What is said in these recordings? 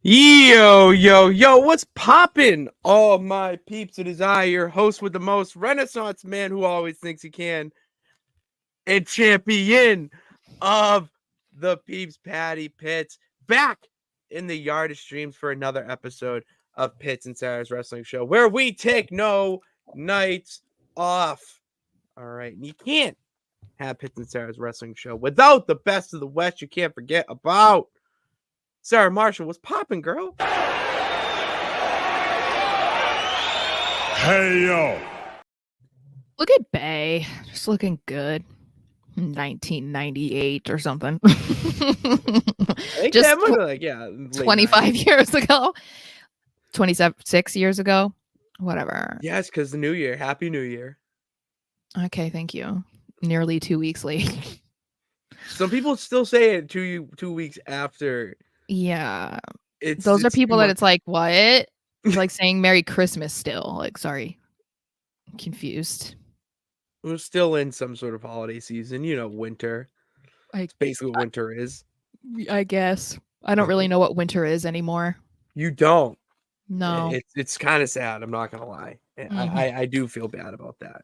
Yo, what's poppin'? All my peeps, it is I, your host with the most, Renaissance man who always thinks he can, and champion of the peeps, Patty Pitts, back in the yard of streams for another episode of Pitts and Sara's Wrestling Show, where we take no nights off. All right, and you can't have Pitts and Sara's Wrestling Show without the best of the West. You can't forget about Sarah Marshall. What's poppin', girl? Hey, yo. Look at Bay. Just looking good. 1998 or something. Just 25 years ago. 26 years ago. Whatever. Yes, because the new year. Happy New Year. Okay, thank you. Nearly 2 weeks late. Some people still say it 2 weeks after. Yeah. Those are people that it's like, what? It's like saying Merry Christmas still. Like, sorry. I'm confused. We're still in some sort of holiday season, winter. It's basically what winter is. I guess. I don't really know what winter is anymore. You don't? No. It's kind of sad, I'm not going to lie. Mm-hmm. I do feel bad about that.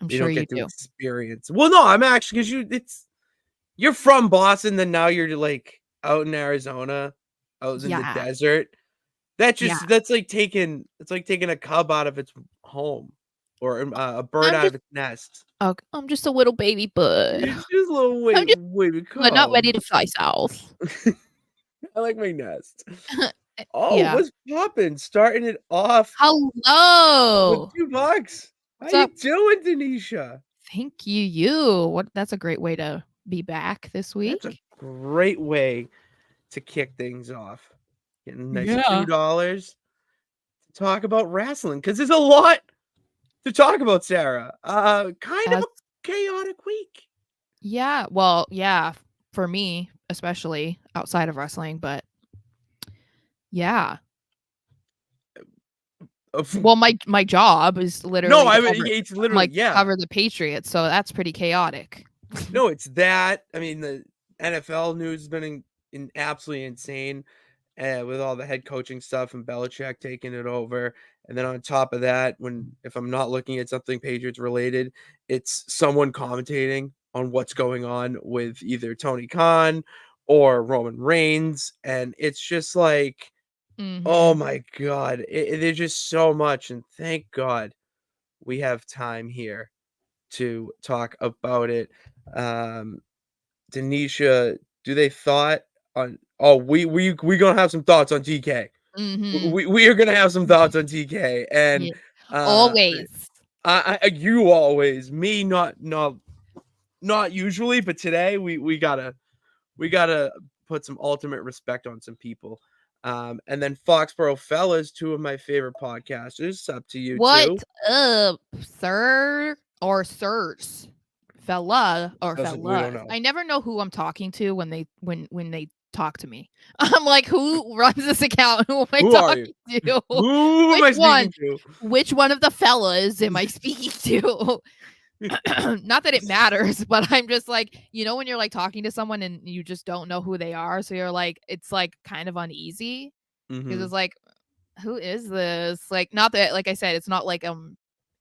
I'm sure you do. Experience. Well, no, I'm actually, because you're from Boston, then now you're like out in Arizona, out in the desert. That's like taking a cub out of its home. Or a bird out of its nest. Okay, I'm just a little baby bird. Just a little baby cub. But not ready to fly south. I like my nest. What's poppin'? Starting it off. Hello. With $2. How you doing, Denisha? Thank you. That's a great way to be back this week. That's a great way to kick things off. Getting a nice $2 to talk about wrestling, because there's a lot to talk about, Sarah. Kind of a chaotic week. Yeah, well, yeah, for me, especially outside of wrestling, but yeah. Well, my job is literally it's literally cover the Patriots, so that's pretty chaotic. No, it's that. I mean, the NFL news has been absolutely insane. With all the head coaching stuff and Belichick taking it over. And then on top of that, if I'm not looking at something Patriots related, it's someone commentating on what's going on with either Tony Khan or Roman Reigns. And it's just like, oh my God, there's just so much. And thank God we have time here to talk about it. Denisha, do they thought on... Oh, we gonna have some thoughts on TK. We are gonna have some thoughts on TK, and always. You always, me not usually, but today we gotta put some ultimate respect on some people. And then Foxborough Fellas, two of my favorite podcasters. It's up to you. What up, sir or sirs? Fella or fella. I never know who I'm talking to when they talk to me. I'm like, who runs this account? Who am I talking to? Who am I speaking to? Which one of the fellas am I speaking to? Not that it matters, but I'm just like, when you're like talking to someone and you just don't know who they are, so you're like, it's like kind of uneasy because it's like, who is this? Like, not that, like I said, it's not like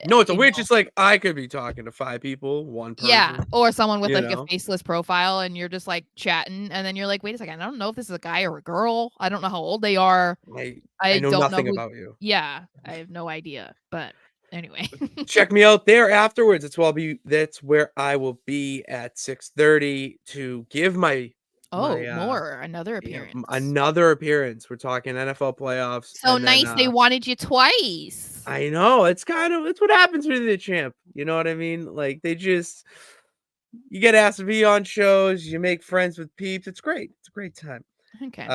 no, it's a weird. Just like I could be talking to 5 people, one person. Yeah, or someone with like a faceless profile, and you're just like chatting, and then you're like, wait a second, I don't know if this is a guy or a girl. I don't know how old they are. I know nothing about you. Yeah, I have no idea. But anyway, check me out there afterwards. That's where I will be at 6:30 to give my. Another appearance. Another appearance. We're talking NFL playoffs. So nice. They wanted you twice. I know. It's what happens when the champ. You know what I mean? Like you get asked to be on shows. You make friends with peeps. It's great. It's a great time. Okay.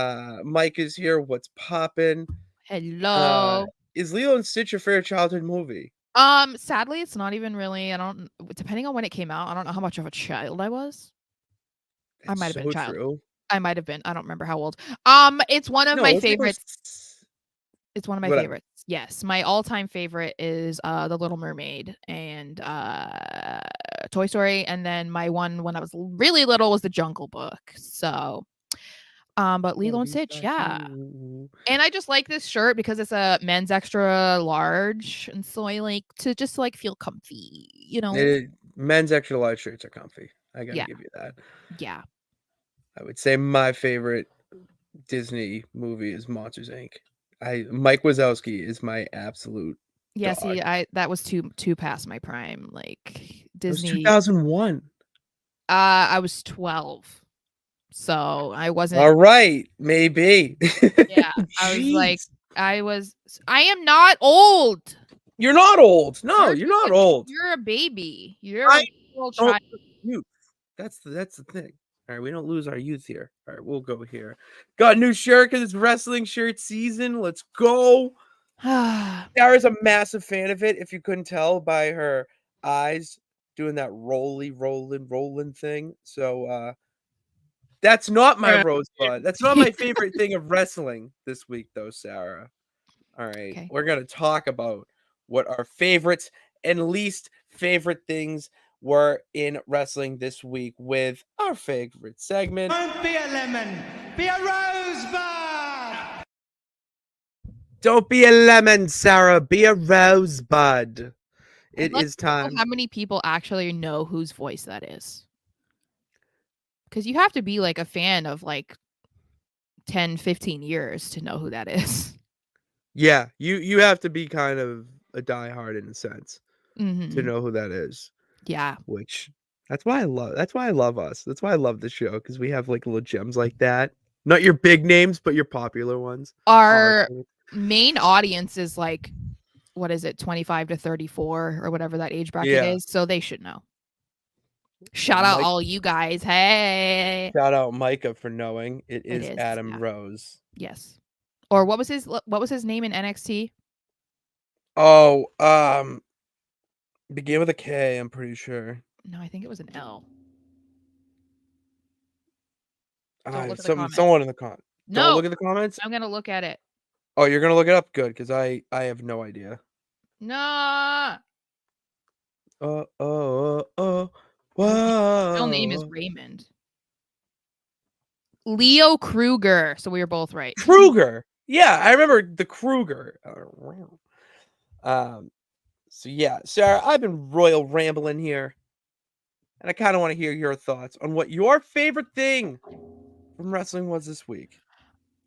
Mike is here. What's poppin'? Hello. Is Lilo and Stitch your favorite childhood movie? Sadly, it's not even really. Depending on when it came out, I don't know how much of a child I was. I might have been a child. True. I might have been. I don't remember how old. It's one of my favorites. It's one of my favorites. Yes, my all-time favorite is The Little Mermaid and Toy Story, and then my one when I was really little was The Jungle Book. So But Oh, Lilo and he's Stitch, back yeah. too. And I just like this shirt because it's a men's extra large, and so I like to just, like, feel comfy, you know? Men's extra large shirts are comfy. I gotta Yeah, give you that. yeah. I would say my favorite Disney movie is Monsters Inc. Mike Wazowski is my absolute Yeah, dog. see, that was too past my prime, like, It was Disney 2001. I was 12, so I wasn't. All right, maybe. Yeah, I was like, Jeez. I am not old. You're not old. No, You're you're just not old. you're a baby. You're I a little don't child. lose youth. That's the thing. All right, we don't lose our youth here. All right, we'll go here. Got a new shirt because it's wrestling shirt season. Let's go. Sarah's a massive fan of it. If you couldn't tell by her eyes doing that rolling thing. So that's not my rosebud. That's not my favorite thing of wrestling this week, though, Sarah. All right, Okay. we're gonna talk about what our favorites and least favorite things were in wrestling this week with our favorite segment. Don't be a lemon, be a rosebud. Don't be a lemon, Sarah. Be a rosebud. I'd It like is to know time. how many people actually know whose voice that is. Because you have to be, like, a fan of, like, 10, 15 years to know who that is. Yeah, you have to be kind of a diehard in a sense to Mhm. know who that is. Yeah. Which that's why I love us. That's why I love the show because we have like little gems like that. Not your big names, but your popular ones. Our Awesome. main audience is, like, what is it, 25 to 34 or whatever that age bracket Yeah. is, so they should know. Well, Shout out all you guys. Hey. shout out Micah for knowing. It It is is, Adam yeah. Rose. Yes. Or what was his name in NXT? Oh, begin with a K, I'm pretty sure. No, I think it was an L. Don't look at the comments. Someone in the con. Don't No, look at the comments. I'm gonna look at it. Oh, you're gonna look it up? Good, because I have no idea. No. Oh, His real name is whoa. Raymond. Leo Kruger. So we were both right. Kruger. Yeah, I remember the Kruger. So yeah, Sarah, I've been royal rambling here, and I kind of want to hear your thoughts on what your favorite thing from wrestling was this week.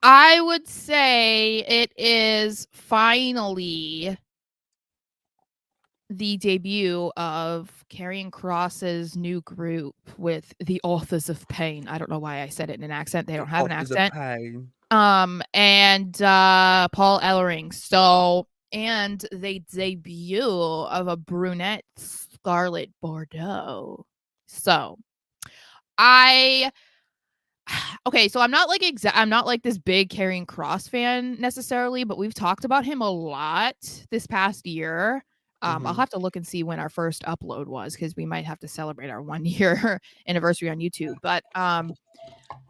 I would say it is finally the debut of Karrion Kross's new group with the Authors of Pain. I don't know why I said it in an accent. They don't have an Authors of accent. Pain. And Paul Ellering. So, and the debut of a brunette Scarlet Bordeaux. So, I okay, so I'm not like I'm not like this big Karrion Kross fan necessarily, but we've talked about him a lot this past year. I'll have to look and see when our first upload was because we might have to celebrate our 1 year anniversary on YouTube. But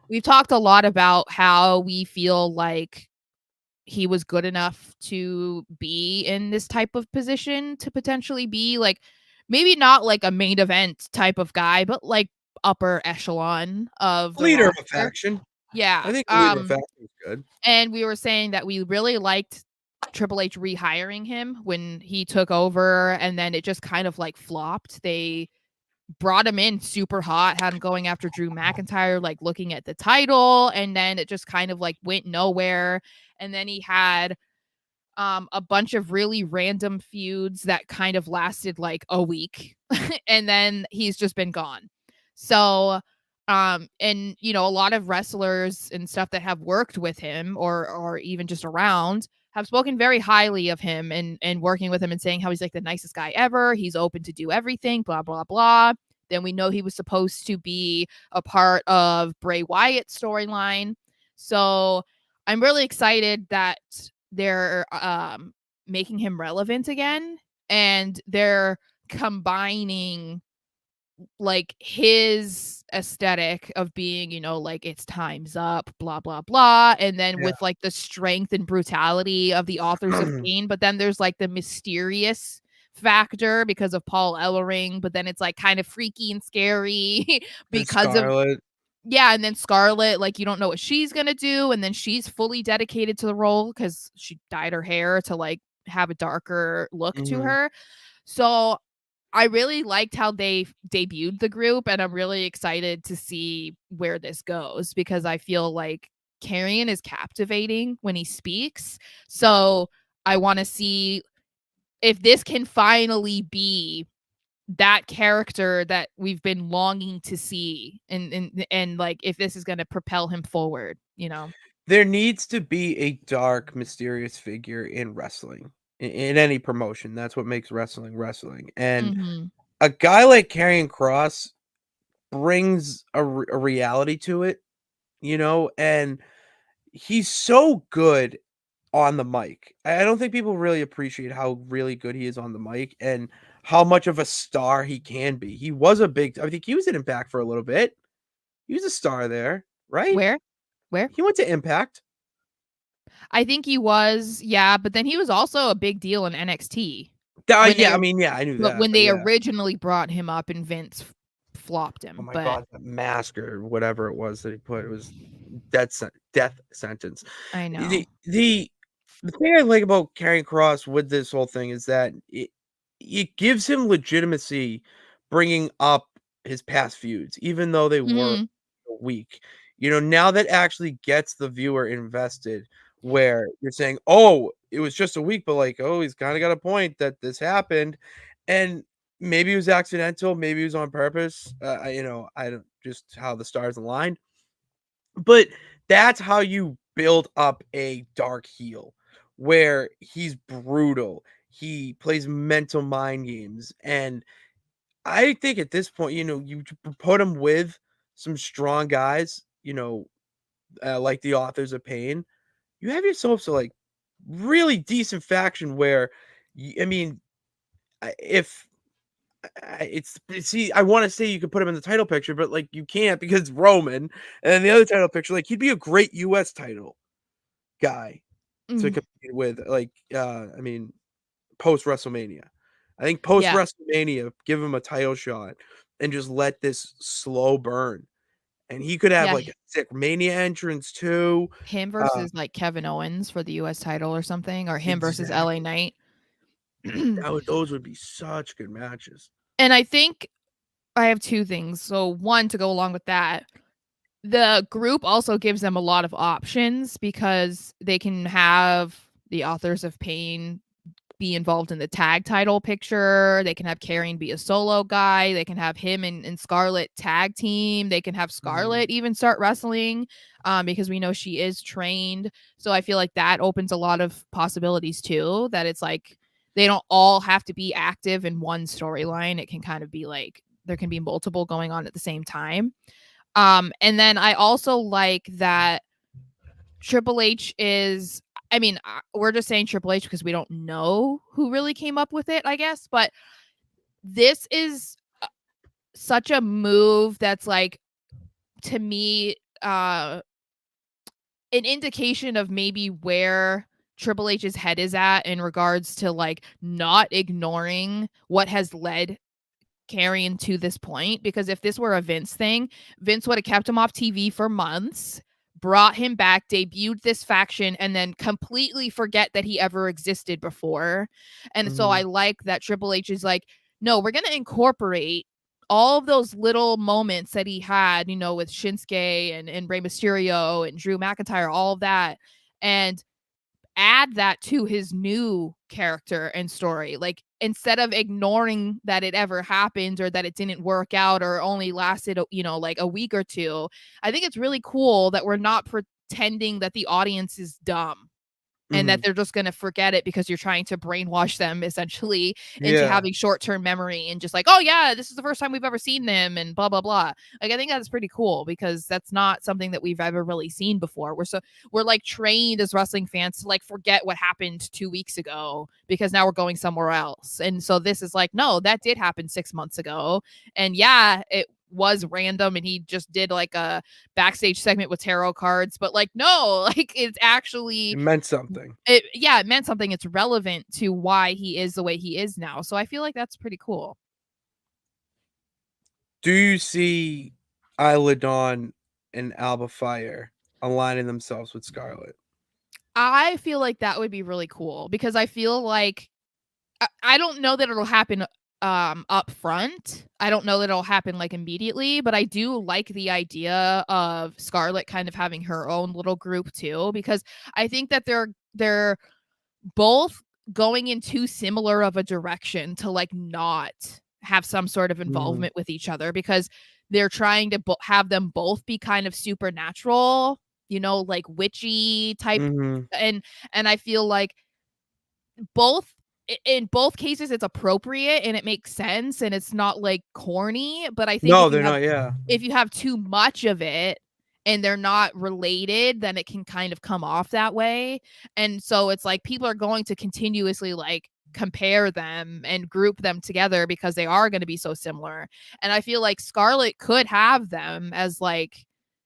we've talked a lot about how we feel like he was good enough to be in this type of position to potentially be like maybe not like a main event type of guy, but like upper echelon of the Leader of a roster. faction. Yeah. I think the leader of a faction is good. And we were saying that we really liked Triple H rehiring him when he took over, and then it just kind of like flopped. They brought him in super hot, had him going after Drew McIntyre, like looking at the title, and then it just kind of like went nowhere. And then he had a bunch of really random feuds that kind of lasted like a week, and then he's just been gone. So and you know, a lot of wrestlers and stuff that have worked with him or even just around have spoken very highly of him and working with him and saying how he's like the nicest guy ever. He's open to do everything, blah blah blah. Then we know he was supposed to be a part of Bray Wyatt's storyline. So I'm really excited that they're making him relevant again, and they're combining like his aesthetic of being, you know, like it's time's up, blah blah blah, and then Yeah. with like the strength and brutality of the Authors of Pain, but then there's like the mysterious factor because of Paul Ellering, but then it's like kind of freaky and scary And because of Scarlet. Yeah, and then Scarlett, like, you don't know what she's gonna do, and then she's fully dedicated to the role because she dyed her hair to, like, have a darker look to Mhm. her. So, I really liked how they debuted the group, and I'm really excited to see where this goes because I feel like Carrion is captivating when he speaks. So, I wanna see if this can finally be that character that we've been longing to see and like if this is going to propel him forward, you know. There needs to be a dark, mysterious figure in wrestling, in any promotion. That's what makes wrestling wrestling. And Mhm. a guy like Karrion Kross brings a reality to it, and he's so good on the mic. I don't think people really appreciate how really good he is on the mic and how much of a star he can be. He was I think he was in Impact for a little bit. He was a star there, right? Where? Where? He went to Impact. I think he was, yeah, but then he was also a big deal in NXT when they Yeah, I mean, yeah, I knew but that, when but they yeah. originally brought him up and Vince flopped Oh him. my But god, that mask or whatever it was that he put, it was death sentence. I know. The thing I like about Karrion Kross with this whole thing is that it gives him legitimacy bringing up his past feuds, even though they were Mhm. weak. Now that actually gets the viewer invested where you're saying, "Oh, it was just a week," but like, "Oh, he's kinda got a point that this happened." And maybe it was accidental, maybe it was on purpose. I don't just how the stars aligned. But that's how you build up a dark heel where he's brutal. He plays mental mind games. And I think at this point, you put him with some strong guys, like the authors of pain. You have yourself like really decent faction where, I mean, if see, I wanna say you could put him in the title picture, but, like, you can't because it's Roman, and then the other title picture, like, he'd be a great US title guy to Mm, compete with, like, I mean, post-WrestleMania. I think yeah. post-WrestleMania, give him a title shot and just let this slow burn, and he could have, Yeah, like, a sick Mania entrance too. him Uh, versus like Kevin Owens for the US title or something, or him versus LA exactly. Knight. Those would be such good matches. And I think I have two things. So one, to go along with that, the group also gives them a lot of options because they can have the authors of pain be involved in the tag title picture. They can have Karrion be a solo guy. They can have him and Scarlett tag team. They can have Mhm. Scarlett even start wrestling because we know she is trained. So I feel like that opens a lot of possibilities too. That it's like they don't all have to be active in one storyline. It can kind of be like there can be multiple going on at the same time. And then I also like that Triple H is I mean, we're just saying Triple H because we don't know who really came up with it, I guess, but this is such a move that's like to me an indication of maybe where Triple H's head is at in regards to like not ignoring what has led Carrying to this point because if this were a Vince thing, Vince would have kept him off TV for months, brought him back, debuted this faction, and then completely forget that he ever existed before. And so I Mhm. like that Triple H is like, no, we're going to incorporate all of those little moments that he had, with Shinsuke and Rey Mysterio and Drew McIntyre, all of that. And add that to his new character and story. Like instead of ignoring that it ever happened or that it didn't work out or only lasted, like a week or two, I think it's really cool that we're not pretending that the audience is dumb and that Mhm. they're just going to forget it because you're trying to brainwash them essentially into Yeah. having short-term memory and just like, oh yeah, this is the first time we've ever seen them and blah blah blah. Like I think that's pretty cool because that's not something that we've ever really seen before. We're like trained as wrestling fans to like forget what happened 2 weeks ago because now we're going somewhere else. And so this is like, no, that did happen 6 months ago. And yeah, it was random and he just did like a backstage segment with tarot cards, but like no, like it's It actually meant something. it meant something. It's relevant to why he is the way he is now. So I feel like that's pretty cool. Do you see Isla Dawn and Alba Fire aligning themselves with Scarlett? I feel like that would be really cool because I feel like I don't know that it'll happen up front. I don't know that it'll happen like immediately, but I do like the idea of Scarlett kind of having her own little group too, because I think that they're both going in too similar of a direction to like not have some sort of involvement with each other, because they're trying to have them both be kind of supernatural, like witchy type. Mm-hmm. And I feel like both in both cases it's appropriate and it makes sense and it's not like corny, but I think No, they're not. Yeah. if you have too much of it and they're not related, then it can kind of come off that way. And so it's like people are going to continuously like compare them and group them together because they are going to be so similar. And I feel like Scarlett could have them as like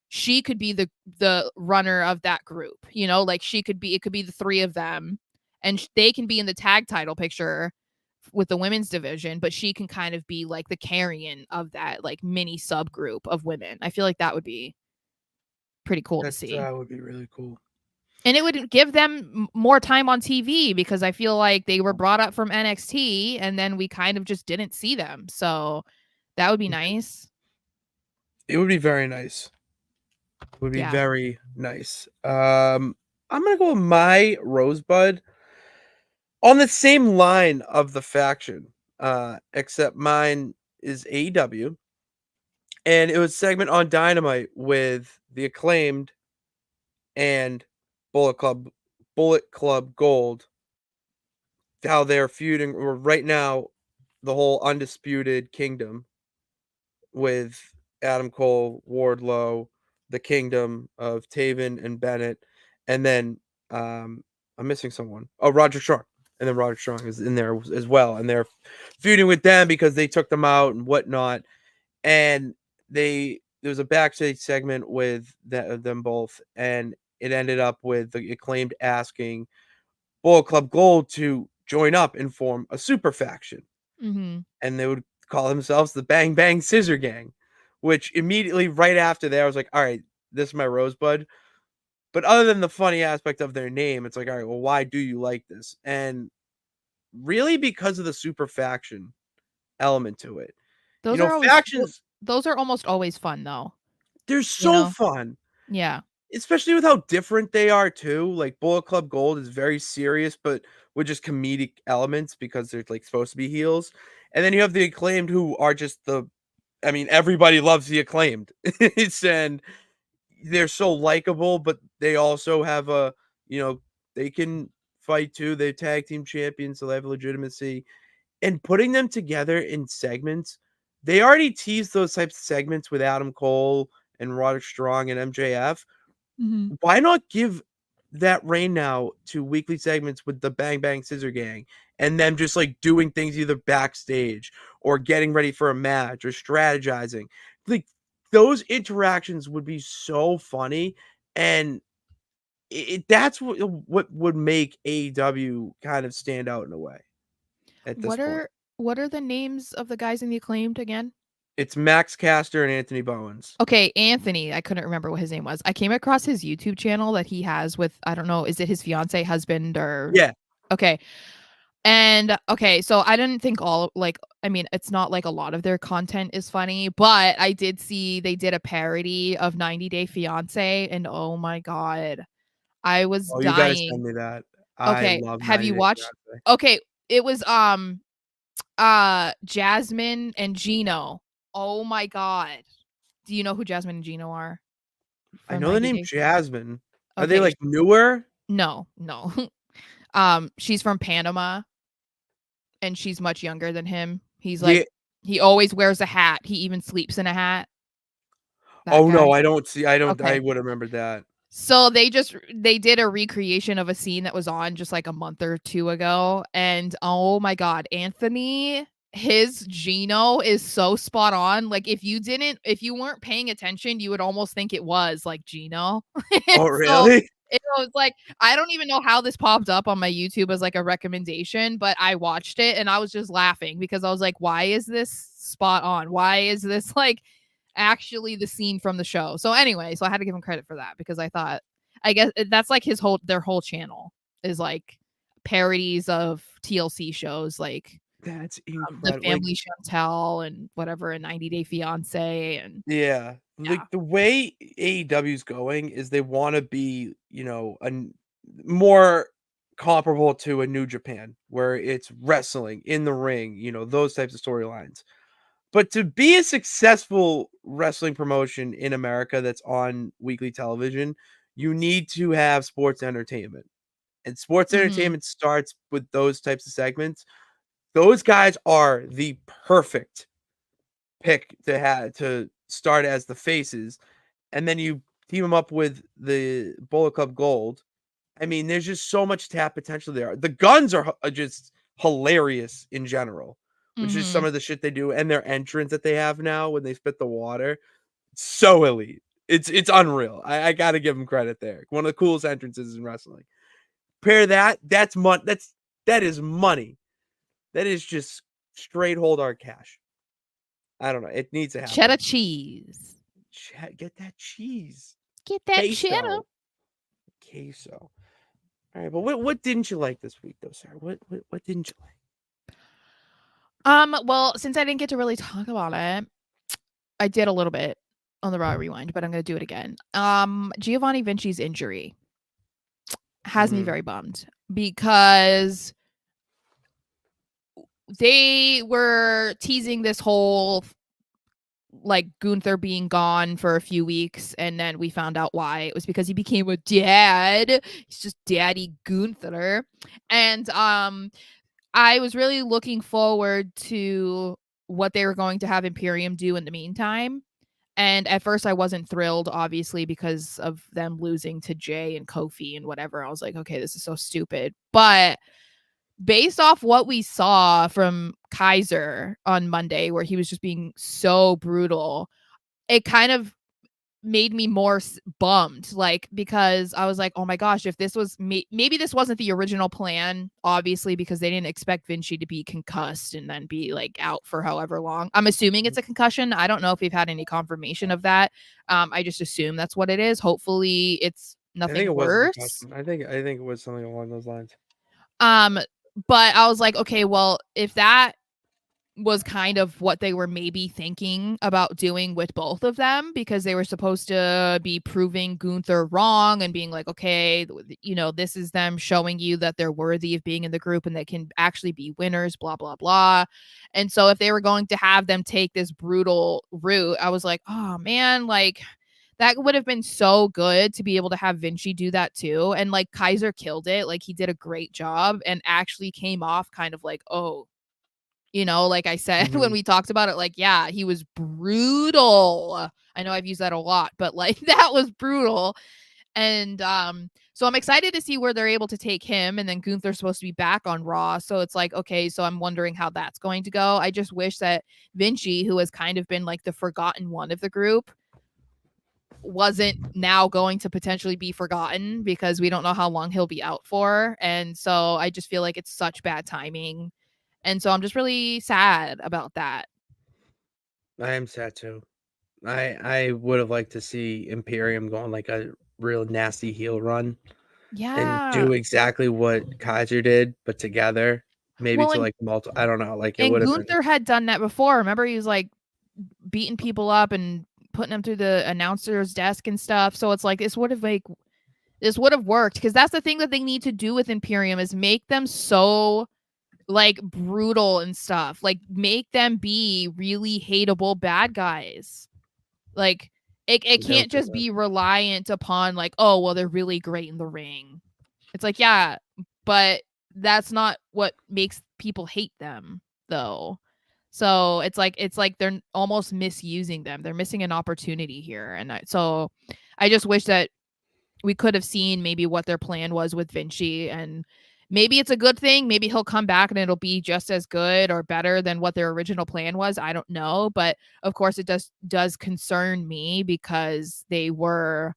she could be the runner of that group, like it could be the three of them, and they can be in the tag title picture with the women's division, but she can kind of be like the carrion of that like mini subgroup of women. I feel like that would be pretty cool to see. That would be really cool. And it would give them more time on TV because I feel like they were brought up from NXT and then we kind of just didn't see them. So that would be nice. It would be very nice. It would be Yeah. very nice. I'm gonna go with my Rosebud on the same line of the faction, except mine is AEW, and it was a segment on Dynamite with the Acclaimed and Bullet Club Gold. How they're feuding right now, the whole Undisputed Kingdom with Adam Cole, Wardlow, the Kingdom of Taven and Bennett, and then I'm missing someone. Oh, Roger Strong. And then Roger Strong is in there as well. And they're feuding with them because they took them out and whatnot. And there was a backstage segment with them both, and it ended up with the Acclaimed asking Bullet Club Gold to join up and form a super faction. Mm-hmm. And they would call themselves the Bang Bang Scissor Gang, which immediately right after that, I was like, all right, this is my Rosebud. But other than the funny aspect of their name, it's like, all right, well, why do you like this? And really because of the super faction element to it. Those are always Factions, those are almost always fun though. they're so fun. Yeah. Especially with how different they are too. Like Bullet Club Gold is very serious, but with just comedic elements because they're like supposed to be heels. And then you have the Acclaimed who are just everybody loves the Acclaimed. And they're so likable, but they also have they can fight too. They're tag team champions, so they have legitimacy. And putting them together in segments, they already teased those types of segments with Adam Cole and Roderick Strong and MJF. Mm-hmm. Why not give that reign now to weekly segments with the Bang Bang Scissor Gang and them just like doing things either backstage or getting ready for a match or strategizing? Like those interactions would be so funny, and that's what would make AEW kind of stand out in a way at this point. What are the names of the guys in the Acclaimed again? It's Max Caster and Anthony Bowens. Okay, Anthony. I couldn't remember what his name was. I came across his YouTube channel that he has with, I don't know, is it his fiance, husband, or Yeah. Okay. And okay, so I didn't think it's not like a lot of their content is funny, but I did see they did a parody of 90 Day Fiance, and oh my god, I was Oh, you gotta send dying. me that. Okay, I love have 90 you Day watched? Fiancé. Okay, it was Jasmine and Gino. Oh my god. Do you know who Jasmine and Gino are? I From know the 90 name Day? Jasmine. Are they Okay. like newer? No. She's from Panama and she's much younger than him. He's like Yeah. he always wears a hat. He even sleeps in a hat. That Oh no, guy. I don't see. I Okay. would remember that. So they did a recreation of a scene that was on just like a month or two ago, and oh my god, Anthony, his Gino is so spot on. Like if you weren't paying attention, you would almost think it was like Gino. Oh So really? it was like, I don't even know how this popped up on my YouTube as like a recommendation, but I watched it and I was just laughing because I was like, why is this spot on? Why is this like? actually the scene from the show. So anyway, so I had to give him credit for that because I guess that's like their whole channel is like parodies of TLC shows like That's the incredible. Like, Family Chantel and whatever, a 90 Day Fiance and yeah, yeah. like the way AEW's going is they want to be, more comparable to a New Japan where it's wrestling in the ring, those types of storylines. But to be a successful wrestling promotion in America that's on weekly television, you need to have sports entertainment. And sports Mhm. entertainment starts with those types of segments. Those guys are the perfect pick to have to start as the faces, and then you team them up with the Bullet Club Gold. I mean, there's just so much tap potential there. The guns are just hilarious in general, which is some Mhm. of the shit they do, and their entrance that they have now when they spit the water, so elite. It's unreal. I gotta give them credit there. One of the coolest entrances in wrestling. Pair that is money. That is just straight hold hard cash. I don't know. It needs to Cheddar happen. cheese. Get that cheese. Get that cheddar. Queso. Queso. All right, but what didn't you like this week though, Sarah? What didn't you like? Well, since I didn't get to really talk about it, I did a little bit on the Raw Rewind, but I'm gonna do it again. Giovanni Vinci's injury has me Mhm. very bummed because they were teasing this whole like Gunther being gone for a few weeks, and then we found out why. It was because he became a dad. He's just daddy Gunther. And I was really looking forward to what they were going to have Imperium do in the meantime. And at first I wasn't thrilled, obviously, because of them losing to Jay and Kofi and whatever. I was like, okay, this is so stupid. But based off what we saw from Kaiser on Monday, where he was just being so brutal, it kind of made me more bummed, like, because I was like, oh my gosh, if this was maybe this wasn't the original plan, obviously, because they didn't expect Vinci to be concussed and then be like out for however long. I'm assuming it's a concussion. I don't know if we've had any confirmation of that. I just assume that's what it is. Hopefully it's I think nothing it was a worse. concussion. I think it was something along those lines. um but I was like, okay, well, if that was kind of what they were maybe thinking about doing with both of them, because they were supposed to be proving Gunther wrong and being like, okay, this is them showing you that they're worthy of being in the group and they can actually be winners, blah, blah, blah. And so if they were going to have them take this brutal route, I was like, oh man, like that would have been so good to be able to have Vinci do that too. And like Kaiser killed it. Like he did a great job and actually came off kind of like, oh, like I said when Mhm. we talked about it, like, yeah, he was brutal. I know I've used that a lot, but like that was brutal. And so I'm excited to see where they're able to take him. And then Gunther's supposed to be back on Raw. So it's like, okay, so I'm wondering how that's going to go. I just wish that Vinci, who has kind of been like the forgotten one of the group, wasn't now going to potentially be forgotten because we don't know how long he'll be out for. And so I just feel like it's such bad timing. And so I'm just really sad about that. I am sad too. I would have liked to see Imperium go on like a real nasty heel run and Yeah. do exactly what Kaiser did, but together, maybe Well, to and like I don't know, like it and would have been. Gunther had done that before. Remember, he was like beating people up and putting them through the announcer's desk and stuff. So it's like this would have worked, because that's the thing that they need to do with Imperium is make them so like brutal and stuff. Like make them be really hateable bad guys. Like it They'll can't do just that. be reliant upon like, oh, well, they're really great in the ring. It's like, yeah, but that's not what makes people hate them, though. So it's like they're almost misusing them. They're missing an opportunity here, and so I just wish that we could have seen maybe what their plan was with Vinci, and maybe it's a good thing. Maybe he'll come back and it'll be just as good or better than what their original plan was. I don't know, but of course it does concern me because they were,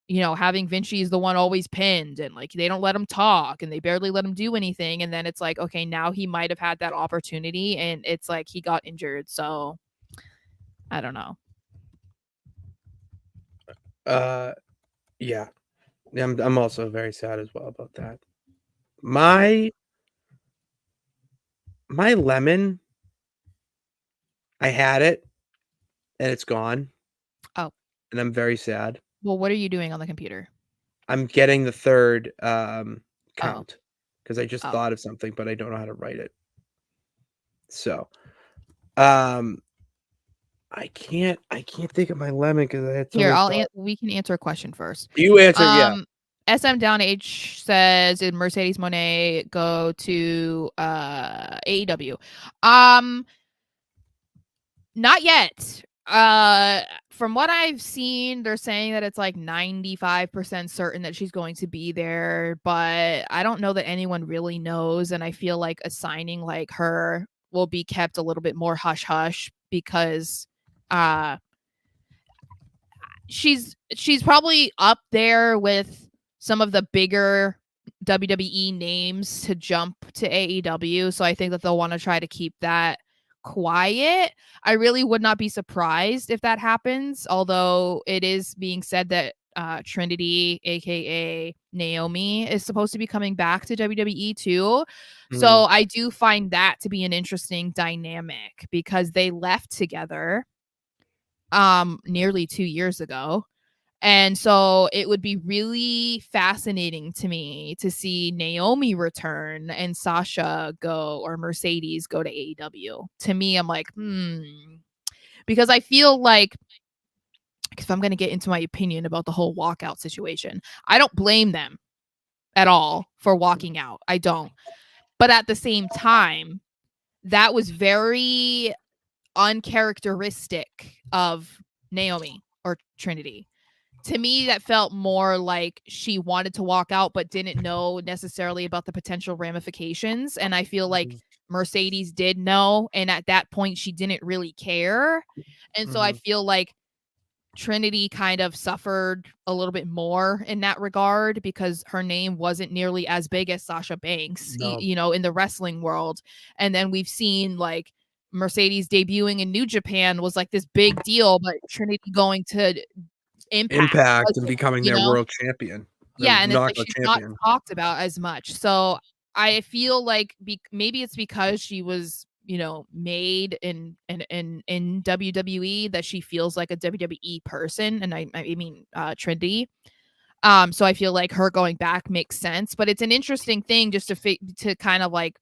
having Vinci is the one always pinned, and like they don't let him talk and they barely let him do anything. And then it's like, okay, now he might have had that opportunity and it's like he got injured. So I don't know. Yeah. I'm also very sad as well about that. My lemon, I had it and it's gone. Oh. And I'm very sad. Well, what are you doing on the computer? I'm getting the third Oh. count because I just Oh. thought of something, but I don't know how to write it. So, I can't think of my lemon because I had so Here, many we can answer a question first. You answer, yeah. SM Down H says, did Mercedes Moné go to AEW? Not yet. From what I've seen, they're saying that it's like 95% certain that she's going to be there, but I don't know that anyone really knows. And I feel like a signing like her will be kept a little bit more hush hush because she's probably up there with some of the bigger WWE names to jump to AEW. So I think that they'll want to try to keep that quiet. I really would not be surprised if that happens, although it is being said that Trinity, aka Naomi, is supposed to be coming back to WWE too. So I do find that to be an interesting dynamic because they left together nearly 2 years ago. And so it would be really fascinating to me to see Naomi return and Sasha go, or Mercedes go to AEW. To me, I'm like, because I feel like, if I'm going to get into my opinion about the whole walkout situation, I don't blame them at all for walking out. I don't. But at the same time, that was very uncharacteristic of Naomi or Trinity. To me, that felt more like she wanted to walk out but didn't know necessarily about the potential ramifications. And I feel like Mercedes did know, and at that point she didn't really care. And so I feel like Trinity kind of suffered a little bit more in that regard because her name wasn't nearly as big as Sasha Banks, you know, in the wrestling world. And then we've seen like Mercedes debuting in New Japan was like this big deal, but Trinity going to Impact and becoming their world champion. Yeah, and it's like she's not talked about as much. So I feel like maybe it's because she was, you know, made in WWE that she feels like a WWE person, and I mean Trinity. So I feel like her going back makes sense, but it's an interesting thing just to kind of like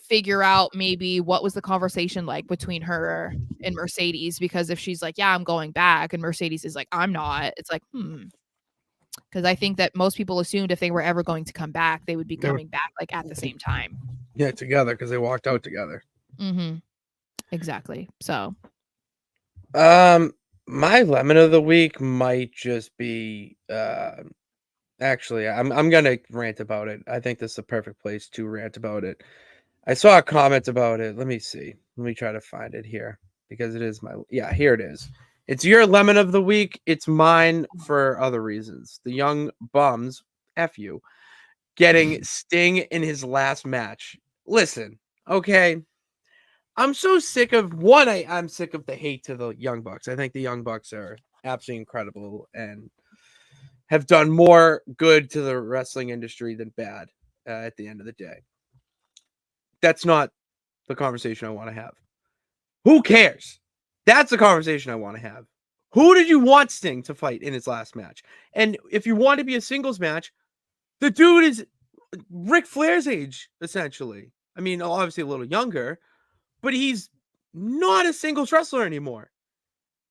figure out maybe what was the conversation like between her and Mercedes, because if she's like, yeah, I'm going back, and Mercedes is like, I'm not, it's like, because I think that most people assumed if they were ever going to come back, they would be coming back like at the same time. Yeah, together, because they walked out together. Exactly. So my lemon of the week might just be actually I'm gonna rant about it. I think this is the perfect place to rant about it. I saw a comment about it. Let me see. Let me try to find it here because it is here it is. It's your lemon of the week. It's mine for other reasons. The Young Bums, F you, getting Sting in his last match. Listen, okay. I'm so sick of I'm sick of the hate to the Young Bucks. I think the Young Bucks are absolutely incredible and have done more good to the wrestling industry than bad at the end of the day. That's not the conversation I want to have. Who cares? That's the conversation I want to have. Who did you want Sting to fight in his last match? And if you want to be a singles match, the dude is Ric Flair's age, essentially. I mean, obviously a little younger, but he's not a singles wrestler anymore.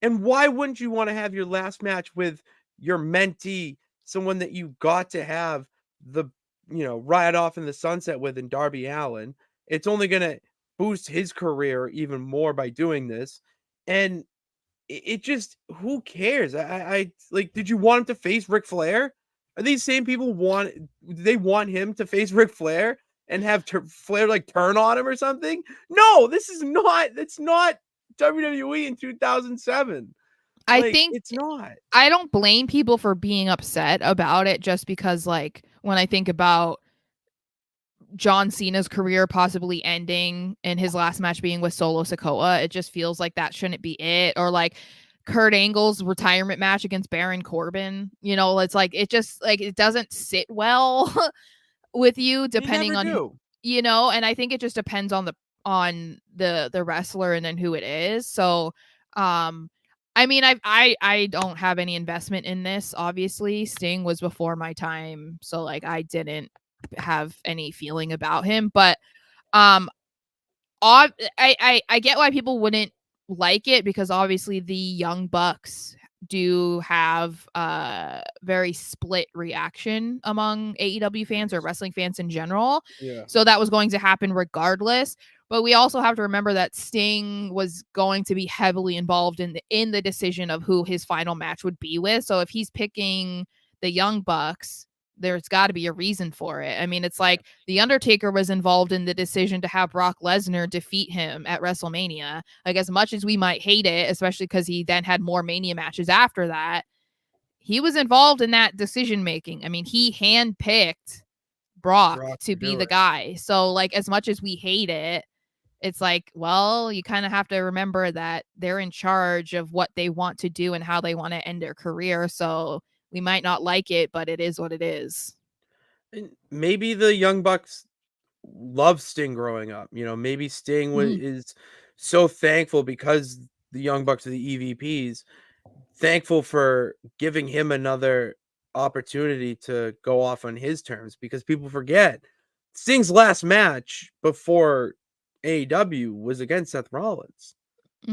And why wouldn't you want to have your last match with your mentee, someone that you got to have the, ride off in the sunset with in Darby Allin? It's only going to boost his career even more by doing this. And it just, who cares? I like, did you want him to face Ric Flair? Are these same people they want him to face Ric Flair and have Flair like turn on him or something? No, it's not WWE in 2007. I think it's not. I don't blame people for being upset about it, just because like when I think about John Cena's career possibly ending and his last match being with Solo Sikoa, it just feels like that shouldn't be it. Or like Kurt Angle's retirement match against Baron Corbin. You know, it's like it just like it doesn't sit well with you depending on you know, and I think it just depends on the wrestler and then who it is. So I mean I don't have any investment in this. Obviously, Sting was before my time, so like I didn't have any feeling about him, but um I get why people wouldn't like it because obviously the Young Bucks do have very split reaction among AEW fans or wrestling fans in general. Yeah. So that was going to happen regardless. But we also have to remember that Sting was going to be heavily involved in the decision of who his final match would be with. So if he's picking the Young Bucks, there's got to be a reason for it. I mean, it's like The Undertaker was involved in the decision to have Brock Lesnar defeat him at WrestleMania. Like, as much as we might hate it, especially because he then had more Mania matches after that, he was involved in that decision making. I mean, he handpicked Brock to be the guy. So, like, as much as we hate it, it's like, well, you kind of have to remember that they're in charge of what they want to do and how they want to end their career. So we might not like it, but it is what it is. And maybe the Young Bucks love Sting growing up. You know, maybe Sting is so thankful because the Young Bucks are the EVPs, thankful for giving him another opportunity to go off on his terms, because people forget Sting's last match before AEW was against Seth Rollins,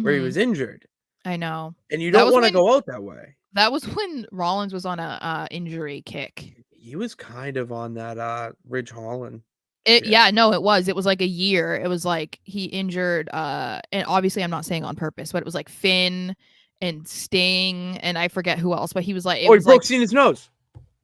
where he was injured. I know. And you don't want to go out that way. That was when Rollins was on a injury kick. He was kind of on that Ridge Holland. Yeah, no, it was. It was like a year. It was like he injured and obviously I'm not saying on purpose, but it was like Finn and Sting and I forget who else, but he was like he broke Cena's nose.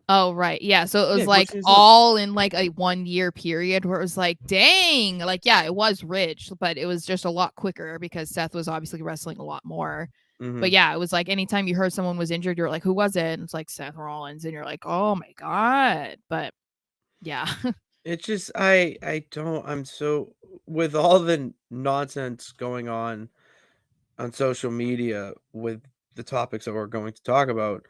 Oh, right. Yeah. So it was like all in like a 1 year period where it was like, dang, like, yeah, it was Ridge, but it was just a lot quicker because Seth was obviously wrestling a lot more. But yeah, it was like anytime you heard someone was injured, you're like, who was it? And it's like Seth Rollins. And you're like, oh my God. But yeah. It's just, I'm so, with all the nonsense going on social media with the topics that we're going to talk about,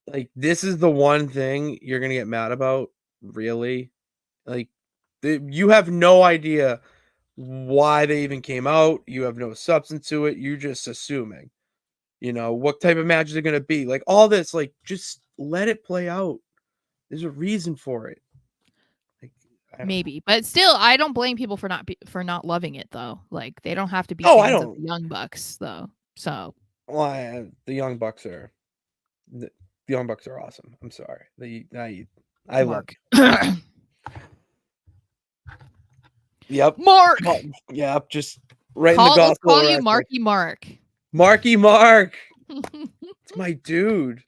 like, this is the one thing you're going to get mad about, really. Like, you have no idea why they even came out. You have no substance to it. You're just assuming, you know, what type of matches are going to be. Like, all this, like, just let it play out. There's a reason for it. Maybe, but still, I don't blame people for not loving it though. Like they don't have to be fans of the Young Bucks though. So, well, the Young Bucks are awesome. I'm sorry, I love. Yep, Mark. Yep, just right in the gospel. Call you Marky Mark. Marky Mark. It's my dude.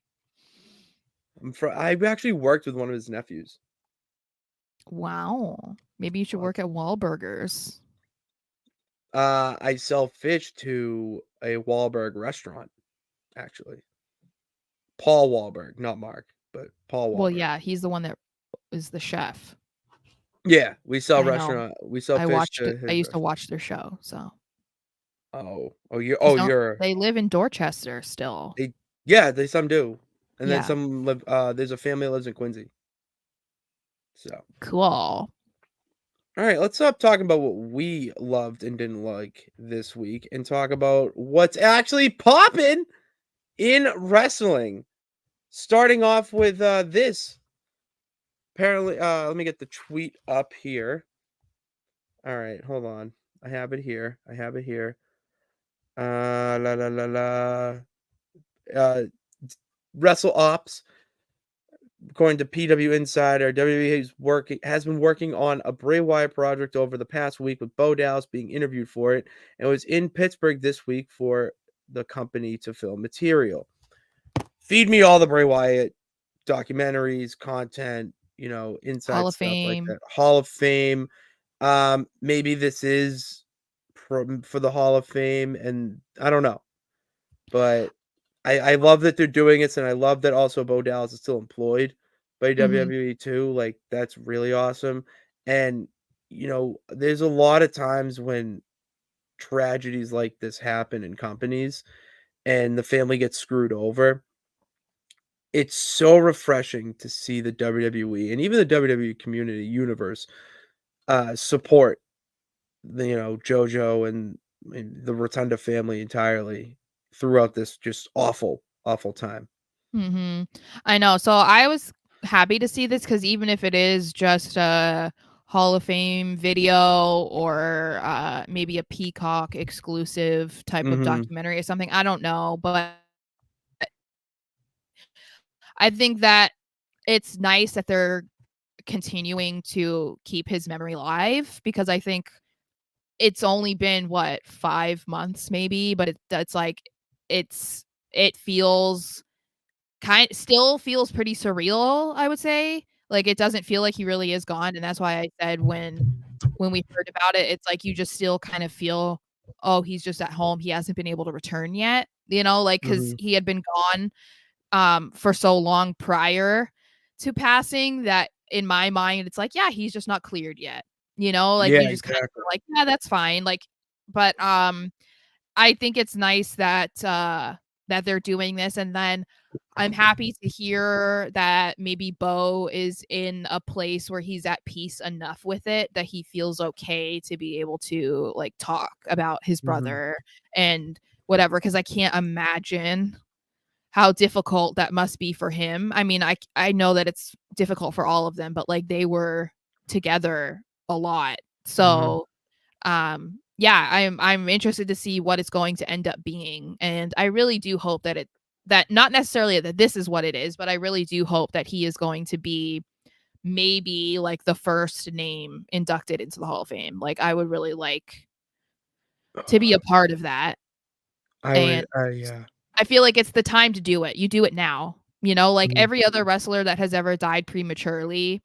I've actually worked with one of his nephews. Wow. Maybe you should work at Wahlburgers. I sell fish to a Wahlberg restaurant, actually. Paul Wahlberg, not Mark, but Paul Wahlberg. Well, yeah, he's the one that is the chef. Yeah, we sell restaurant. We sell fish. I used to watch their show, so. They live in Dorchester still. Some do, and then some live. There's a family that lives in Quincy. So cool. All right, let's stop talking about what we loved and didn't like this week and talk about what's actually popping in wrestling. Starting off with this. Apparently, let me get the tweet up here. All right, hold on. I have it here. Wrestle Ops. According to PW Insider, WWE has been working on a Bray Wyatt project over the past week, with Bo Dallas being interviewed for it, and was in Pittsburgh this week for the company to film material. Feed me all the Bray Wyatt documentaries, content, you know, inside Hall of stuff Fame. like that. Hall of Fame. Maybe this is for the Hall of Fame, and I don't know, but I love that they're doing it, and I love that also Bo Dallas is still employed by WWE too. Like, that's really awesome. And, you know, there's a lot of times when tragedies like this happen in companies, and the family gets screwed over, it's so refreshing to see the WWE and even the WWE community universe support the JoJo and the Rotunda family entirely throughout this just awful, awful time. I know. So I was happy to see this because even if it is just a Hall of Fame video or maybe a Peacock exclusive type of Mhm. documentary or something, I don't know. But I think that it's nice that they're continuing to keep his memory alive because I think it's only been what 5 months maybe, but it's like it feels still feels pretty surreal, I would say. Like, it doesn't feel like he really is gone, and that's why I said when we heard about it, it's like you just still kind of feel, "Oh, he's just at home. He hasn't been able to return yet," like, because Mhm. he had been gone, for so long prior to passing that in my mind, it's like, "Yeah, he's just not cleared yet." Like, Yeah, you just kind of exactly. feel like, "Yeah, that's fine." Like, but, I think it's nice that they're doing this, and then I'm happy to hear that maybe Bo is in a place where he's at peace enough with it that he feels okay to be able to, like, talk about his Mhm. brother and whatever. Because I can't imagine how difficult that must be for him. I mean, I know that it's difficult for all of them, but, like, they were together a lot. Mhm. So yeah, I'm interested to see what it's going to end up being, and I really do hope that not necessarily that this is what it is, but I really do hope that he is going to be maybe like the first name inducted into the Hall of Fame. Like, I would really like to be a part of that, I would and yeah. I feel like it's the time to do it. You do it now. Like Mhm. every other wrestler that has ever died prematurely,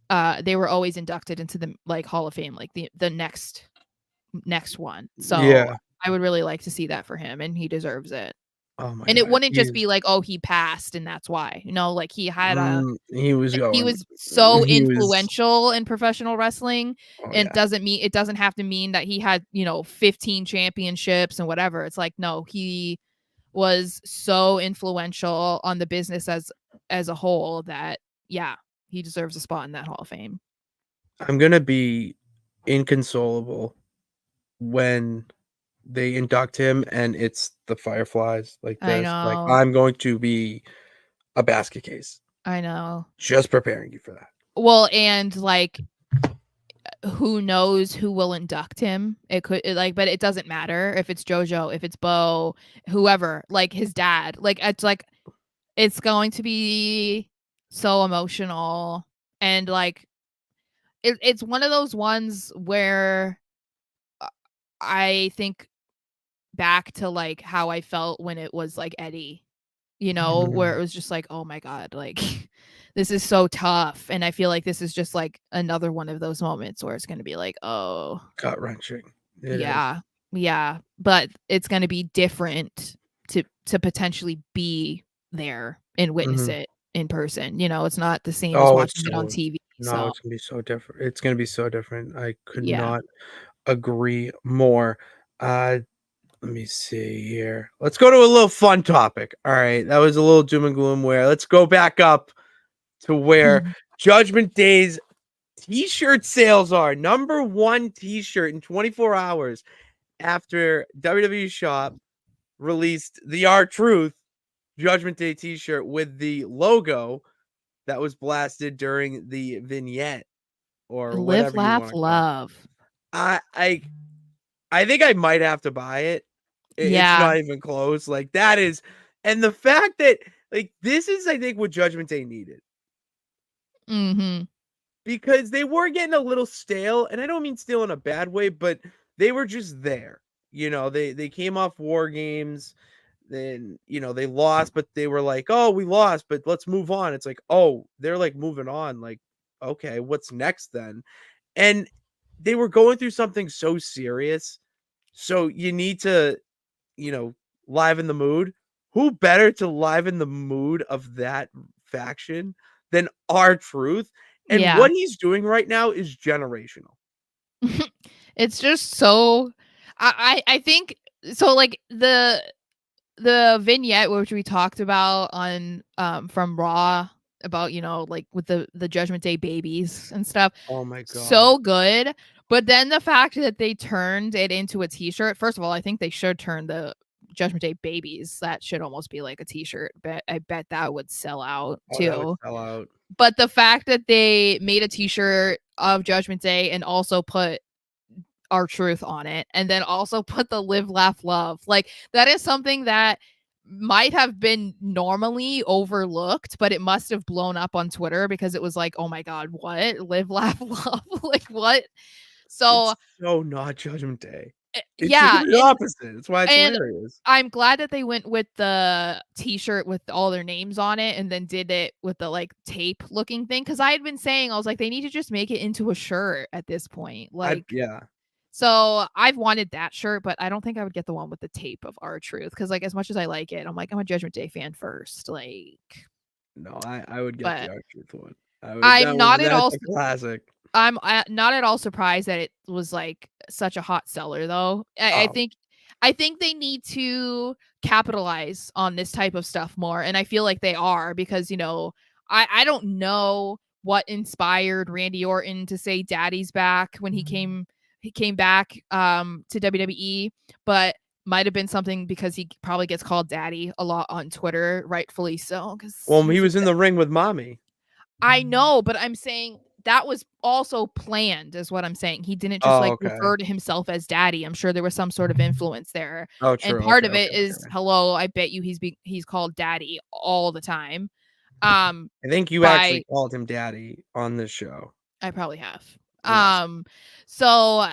they were always inducted into the like Hall of Fame, like the next one. So Yeah. I would really like to see that for him, and he deserves it. Oh my And it god. wouldn't He just is be like, "Oh, he passed and that's why." Like he was he going was so he was influential in professional wrestling, oh and yeah. it doesn't have to mean that he had, 15 championships and whatever. It's like, no, he was so influential on the business as a whole that yeah, he deserves a spot in that Hall of Fame. I'm gonna be inconsolable when they induct him and it's the Fireflies like I this. Like, know. I'm going to be a basket case. I know. Just preparing you for that. Well, and like who knows who will induct him. But it doesn't matter if it's JoJo, if it's Bo, whoever, like his dad. Like it's going to be so emotional and like it's one of those ones where uh, I think back to like how I felt when it was like Eddie, where Mhm. it was just like, "Oh my god, like this is so tough." And I feel like this is just like another one of those moments where it's going to be like, "Oh, Gut-wrenching. It is. yeah. Yeah, but it's gonna be different to potentially be there and witness Mhm. it in person, it's not the same as Oh, watching it on TV, no, so it's gonna be so different. It's gonna be so different. I could yeah. not agree more. Uh, let me see here. Let's go to a little fun topic. All right, that was a little doom and gloom where let's go back up to where Judgment Day's t-shirt sales are. Number 1 t-shirt in 24 hours after WWE Shop released the R-Truth Judgment Day t-shirt with the logo that was blasted during the vignette or Live, whatever you laugh, wanna call it. love. I I I think I might have to buy it. It's Yeah. not even close, like, that is and the fact that, like, this is, I think, what Judgment Day needed Mhm. because they were getting a little stale, and I don't mean stale in a bad way, but they were just there. They came off War Games, then, they lost, but they were like, "Oh, we lost, but let's move on." It's like, "Oh, they're, like, moving on, like, okay, what's next then?" And they were going through something so serious, so you need to, you know, liven the mood. Who better to liven the mood of that faction than R-Truth? And Yeah. what he's doing right now is generational. It's just so I think so, like, the vignette which we talked about on from Raw about, like with the Judgment Day babies and stuff. Oh my god. So good. But then the fact that they turned it into a t-shirt, first of all, I think they should turn the Judgment Day babies. That should almost be like a t-shirt. But I bet that would sell out too. That would sell out. But the fact that they made a t-shirt of Judgment Day and also put R-Truth on it, and then also put the Live, Laugh, Love, like that is something that might have been normally overlooked, but it must have blown up on Twitter because it was like, oh my god, what? Live, Laugh, Love? Like what? So It's so not Judgment Day. It's yeah, the opposite. That's why it's and hilarious. I'm glad that they went with the t-shirt with all their names on it and then did it with the like tape looking thing, because I had been saying, I was like, they need to just make it into a shirt at this point. Like, Yeah. so I've wanted that shirt, but I don't think I would get the one with the tape of R-Truth, because like as much as I like it, I'm like, I'm a Judgment Day fan first. Like, No, I would get but the R-Truth one. I'm not at all That's a classic. I'm not at all surprised that it was like such a hot seller though. I Oh. think they need to capitalize on this type of stuff more, and I feel like they are, because I don't know what inspired Randy Orton to say daddy's back when he came back to WWE, but might have been something because he probably gets called daddy a lot on Twitter, rightfully so, cuz Well, he was in the ring with mommy. I know, but I'm saying that was also planned, is what I'm saying. He didn't just Oh, okay. refer to himself as daddy. I'm sure there was some sort of influence there. Oh, And true. part Okay, of it okay, is, okay. hello, I bet you he's called daddy all the time. I think you By actually called him daddy on this show. I probably have. Yes. So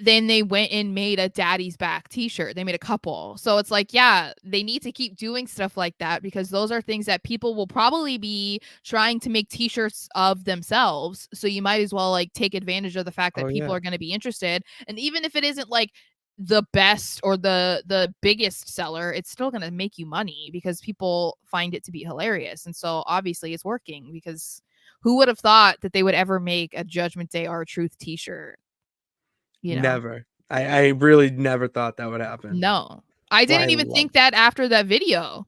then they went and made a daddy's back t-shirt. They made a couple. So it's like, yeah, they need to keep doing stuff like that, because those are things that people will probably be trying to make t-shirts of themselves. So you might as well like take advantage of the fact that Oh, people yeah. are going to be interested. And even if it isn't like the best or the biggest seller, it's still going to make you money because people find it to be hilarious. And so obviously it's working, because who would have thought that they would ever make a Judgment Day R-Truth t-shirt? Never. I really never thought that would happen. No. I Well, I didn't even love think that after that video.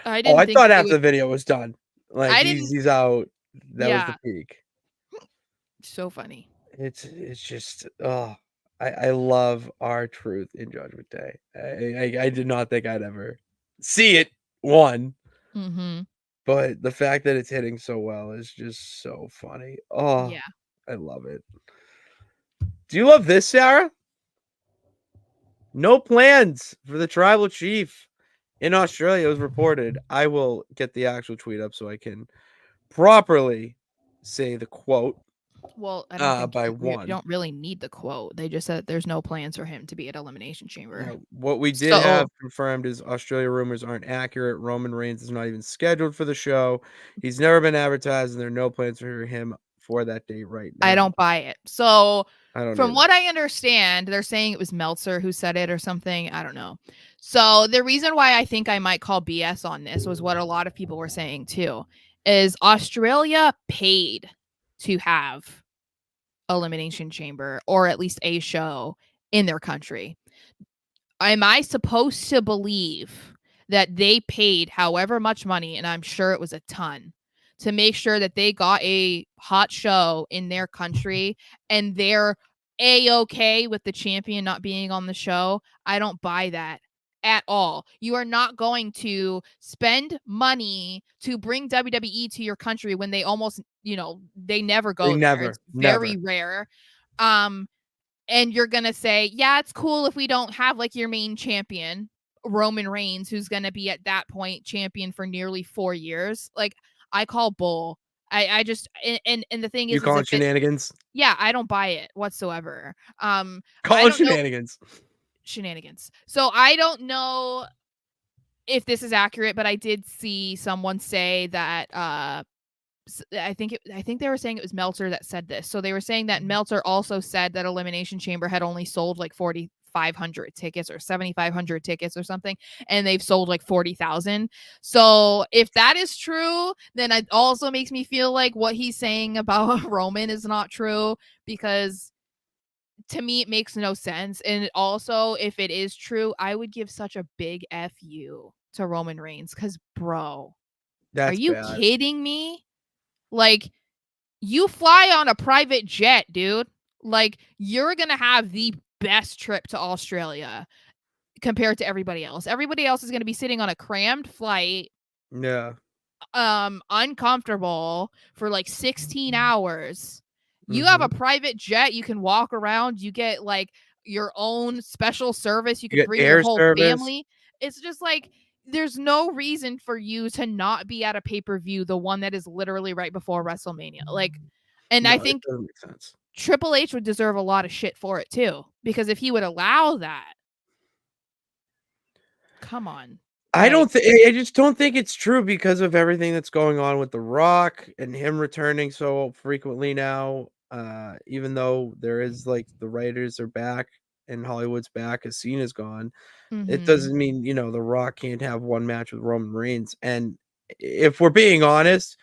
I Oh, didn't I think thought that they after would the video was done. Like, I didn't he's out. That was the Yeah, peak. so funny. It's just, oh, I love R-Truth in Judgment Day. I did not think I'd ever see it, one, Mhm. but the fact that it's hitting so well is just so funny. Oh, Yeah. I love it. Do you love this, Sarah? No plans for the tribal chief in Australia was reported. I will get the actual tweet up so I can properly say the quote Well, I don't think by you one. don't really need the quote. They just said there's no plans for him to be at Elimination Chamber. What we did have confirmed is Australia rumors aren't accurate. Roman Reigns is not even scheduled for the show. He's never been advertised, and there are no plans for him for that date right now. I don't buy it. So I don't from either. what I understand, they're saying it was Meltzer who said it or something. I don't know. So the reason why I think I might call BS on this was what a lot of people were saying too, is Australia paid to have Elimination Chamber, or at least a show in their country. Am I supposed to believe that they paid however much money, and I'm sure it was a ton, to make sure that they got a hot show in their country and they're a-okay with the champion not being on the show? I don't buy that at all. You are not going to spend money to bring WWE to your country when they almost, they never go there. Never, It's very never. rare. And you're going to say, yeah, it's cool if we don't have like your main champion, Roman Reigns, who's going to be at that point champion for nearly 4 years. Like, I call bull. I just, and the thing You is calling if it, shenanigans? yeah, I don't buy it whatsoever. I Calling don't know shenanigans. shenanigans. So I don't know if this is accurate, but I did see someone say that, I think they were saying it was Meltzer that said this. So they were saying that Meltzer also said that Elimination Chamber had only sold like 4,500 tickets or 7,500 tickets or something, and they've sold like 40,000. So if that is true, then it also makes me feel like what he's saying about Roman is not true, because to me, it makes no sense. And also, if it is true, I would give such a big FU to Roman Reigns because, bro, are That's you bad. kidding me? Like, you fly on a private jet, dude. Like, you're going to have the best trip to Australia compared to everybody else. Everybody else is going to be sitting on a crammed flight, Yeah. uncomfortable for like 16 hours. You have a private jet, you can walk around, you get like your own special service, you You can get bring your air whole service. family. It's just like there's no reason for you to not be at a pay-per-view, the one that is literally right before WrestleMania. Like, and I No, it think doesn't make sense. Triple H would deserve a lot of shit for it too, because if he would allow that, come on. I Like, just don't think it's true because of everything that's going on with The Rock and him returning so frequently now. Even though there is like the writers are back and Hollywood's back as Cena's gone, it mhm. doesn't mean, The Rock can't have one match with Roman Reigns. And if we're being honest,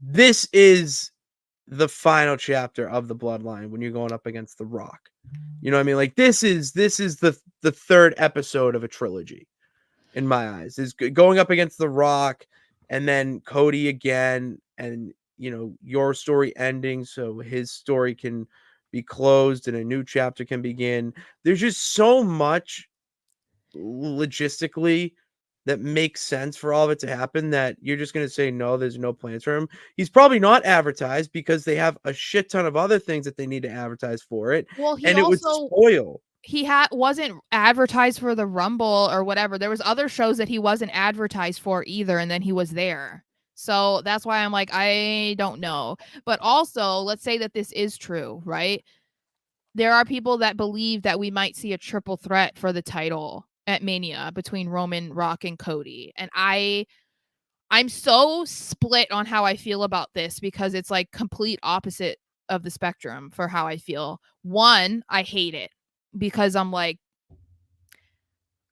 this is the final chapter of the bloodline when you're going up against The Rock. You know what I mean? Like this is the third episode of a trilogy in my eyes. Is going up against The Rock and then Cody again, and your story ending so his story can be closed and a new chapter can begin. There's just so much logistically that makes sense for all of it to happen that you're just going to say no, there's no plans for him. He's probably not advertised because they have a shit ton of other things that they need to advertise for it, Well, he and it would also spoil. he wasn't advertised for the Rumble or whatever. There was other shows that he wasn't advertised for either, and then he was there. So that's why I'm like, I don't know. But also, let's say that this is true, right? There are people that believe that we might see a triple threat for the title at Mania between Roman, Rock, and Cody. And I'm so split on how I feel about this because it's like complete opposite of the spectrum for how I feel. One, I hate it because I'm like,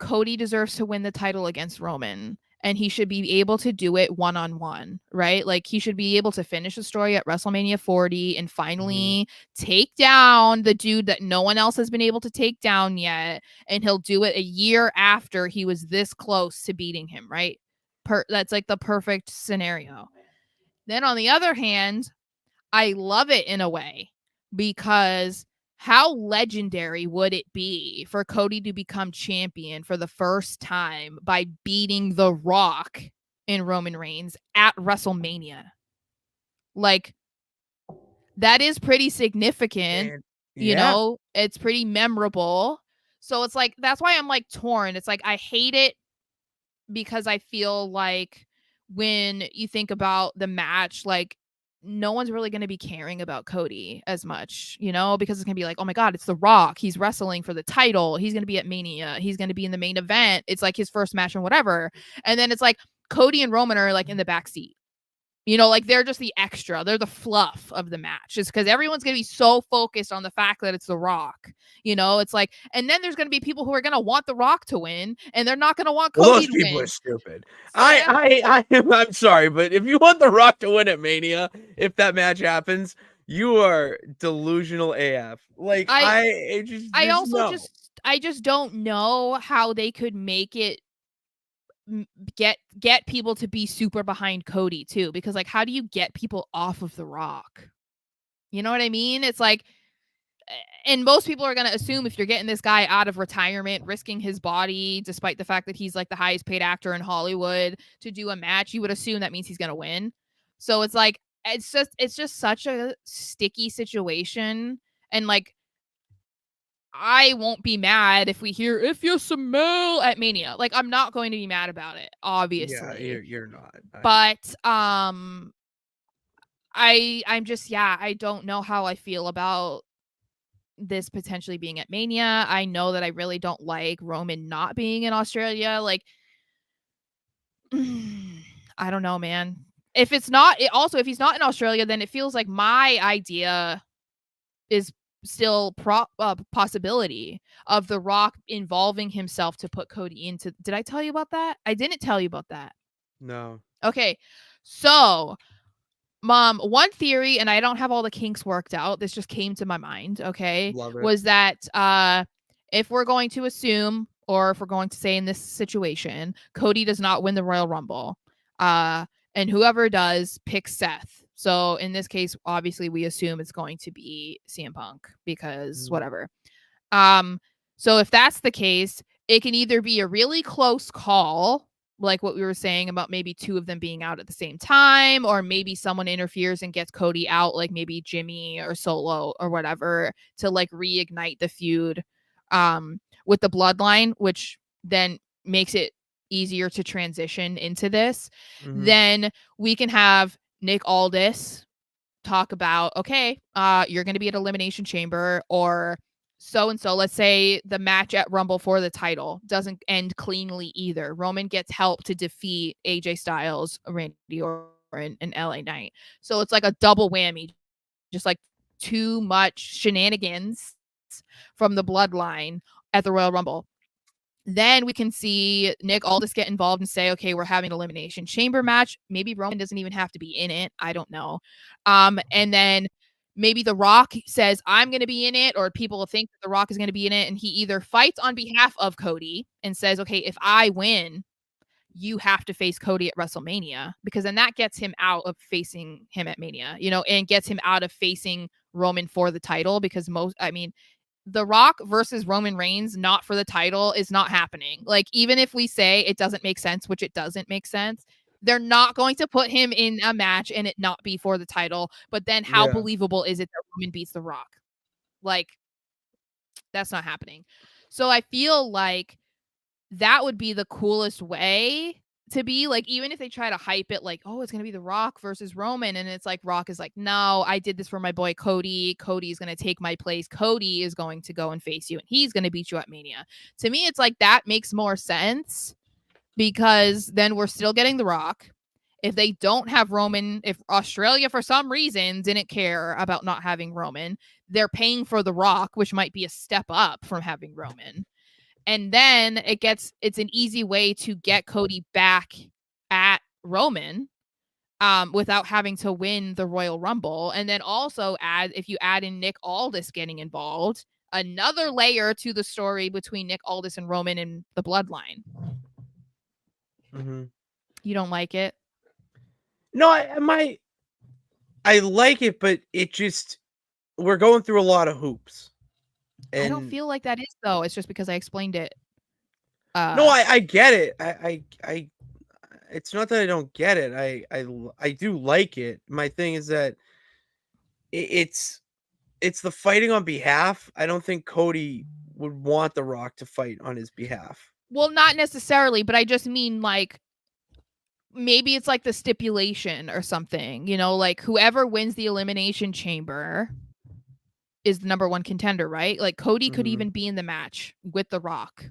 Cody deserves to win the title against Roman, and he should be able to do it one-on-one, right? Like, he should be able to finish the story at WrestleMania 40 and finally take down the dude that no one else has been able to take down yet, and he'll do it a year after he was this close to beating him, right? That's like the perfect scenario. Then on the other hand, I love it in a way because how legendary would it be for Cody to become champion for the first time by beating The Rock in Roman Reigns at WrestleMania? Like, that is pretty significant. And yeah, It's pretty memorable. So it's like, that's why I'm like torn. It's like, I hate it because I feel like when you think about the match, like, no one's really going to be caring about Cody as much, because it's going to be like, oh my God, it's The Rock. He's wrestling for the title. He's going to be at Mania. He's going to be in the main event. It's like his first match and whatever. And then it's like Cody and Roman are like in the back seat. Like they're just the extra. They're the fluff of the match. Just because everyone's going to be so focused on the fact that it's The Rock. It's like, and then there's going to be people who are going to want The Rock to win, and they're not going to want well, Cody those to people are win. stupid. So that's I'm sorry, but if you want The Rock to win at Mania, if that match happens, you are delusional AF. Like I I just also no. I just don't know how they could make it get people to be super behind Cody too, because like, how do you get people off of The Rock? You know what I mean? It's like, and most people are going to assume if you're getting this guy out of retirement, risking his body, despite the fact that he's like the highest paid actor in Hollywood, to do a match, you would assume that means he's going to win. So it's like, it's just such a sticky situation. And like, I won't be mad if we hear "if you smell" at Mania. Like, I'm not going to be mad about it, Yeah, obviously. you're not. But I'm just, yeah, I don't know how I feel about this potentially being at Mania. I know that I really don't like Roman not being in Australia. Like, I don't know, man. If it's not, if he's not in Australia, then it feels like my idea is still possibility of The Rock involving himself to put Cody into. Did I tell you about that? I didn't tell you about that. No. Okay. So One theory, and I don't have all the kinks worked out, this just came to my mind, okay, Love it. was that if we're going to assume, or if we're going to say in this situation, Cody does not win the Royal Rumble, and whoever does picks Seth. So in this case, obviously we assume it's going to be CM Punk because whatever. So if that's the case, it can either be a really close call, like what we were saying about maybe two of them being out at the same time, or maybe someone interferes and gets Cody out, like maybe Jimmy or Solo or whatever, to like reignite the feud with the bloodline, which then makes it easier to transition into this. Then we can have Nick Aldis talk about, okay, you're going to be at Elimination Chamber, or so and so. Let's say the match at Rumble for the title doesn't end cleanly either. Roman gets help to defeat AJ Styles, Randy Orton, and LA Knight. So it's like a double whammy, just like too much shenanigans from the bloodline at the Royal Rumble. Then we can see Nick Aldis get involved and say, okay, we're having an Elimination Chamber match. Maybe Roman doesn't even have to be in it. I don't know. And then maybe The Rock says, I'm going to be in it, or people think that The Rock is going to be in it. And he either fights on behalf of Cody and says, okay, if I win, you have to face Cody at WrestleMania, because then that gets him out of facing him at Mania, and gets him out of facing Roman for the title, because The Rock versus Roman Reigns, not for the title, is not happening. Like, even if we say it doesn't make sense, which it doesn't make sense, they're not going to put him in a match and it not be for the title. But then how believable is it that Roman beats The Rock? Like, that's not happening. So I feel like that would be the coolest way to be. Like, even if they try to hype it like, oh, it's going to be The Rock versus Roman, and it's like Rock is like, no, I did this for my boy Cody. Cody is going to take my place. Cody is going to go and face you, and he's going to beat you at Mania. To me, it's like that makes more sense, because then we're still getting The Rock. If they don't have Roman, if Australia for some reason didn't care about not having Roman, they're paying for The Rock, which might be a step up from having Roman. And then it's an easy way to get Cody back at Roman without having to win the Royal Rumble. And then also if you add in Nick Aldis getting involved, another layer to the story between Nick Aldis and Roman and the bloodline. You don't like it? No, I like it, but it just, we're going through a lot of hoops. I don't feel like that is, though. It's just because I explained it. No, I get it. I it's not that I don't get it. I do like it. My thing is that it's the fighting on behalf. I don't think Cody would want The Rock to fight on his behalf. Well, not necessarily, but I just mean like maybe it's like the stipulation or something, like whoever wins the Elimination Chamber is the number one contender, right? Like Cody could even be in the match with The Rock.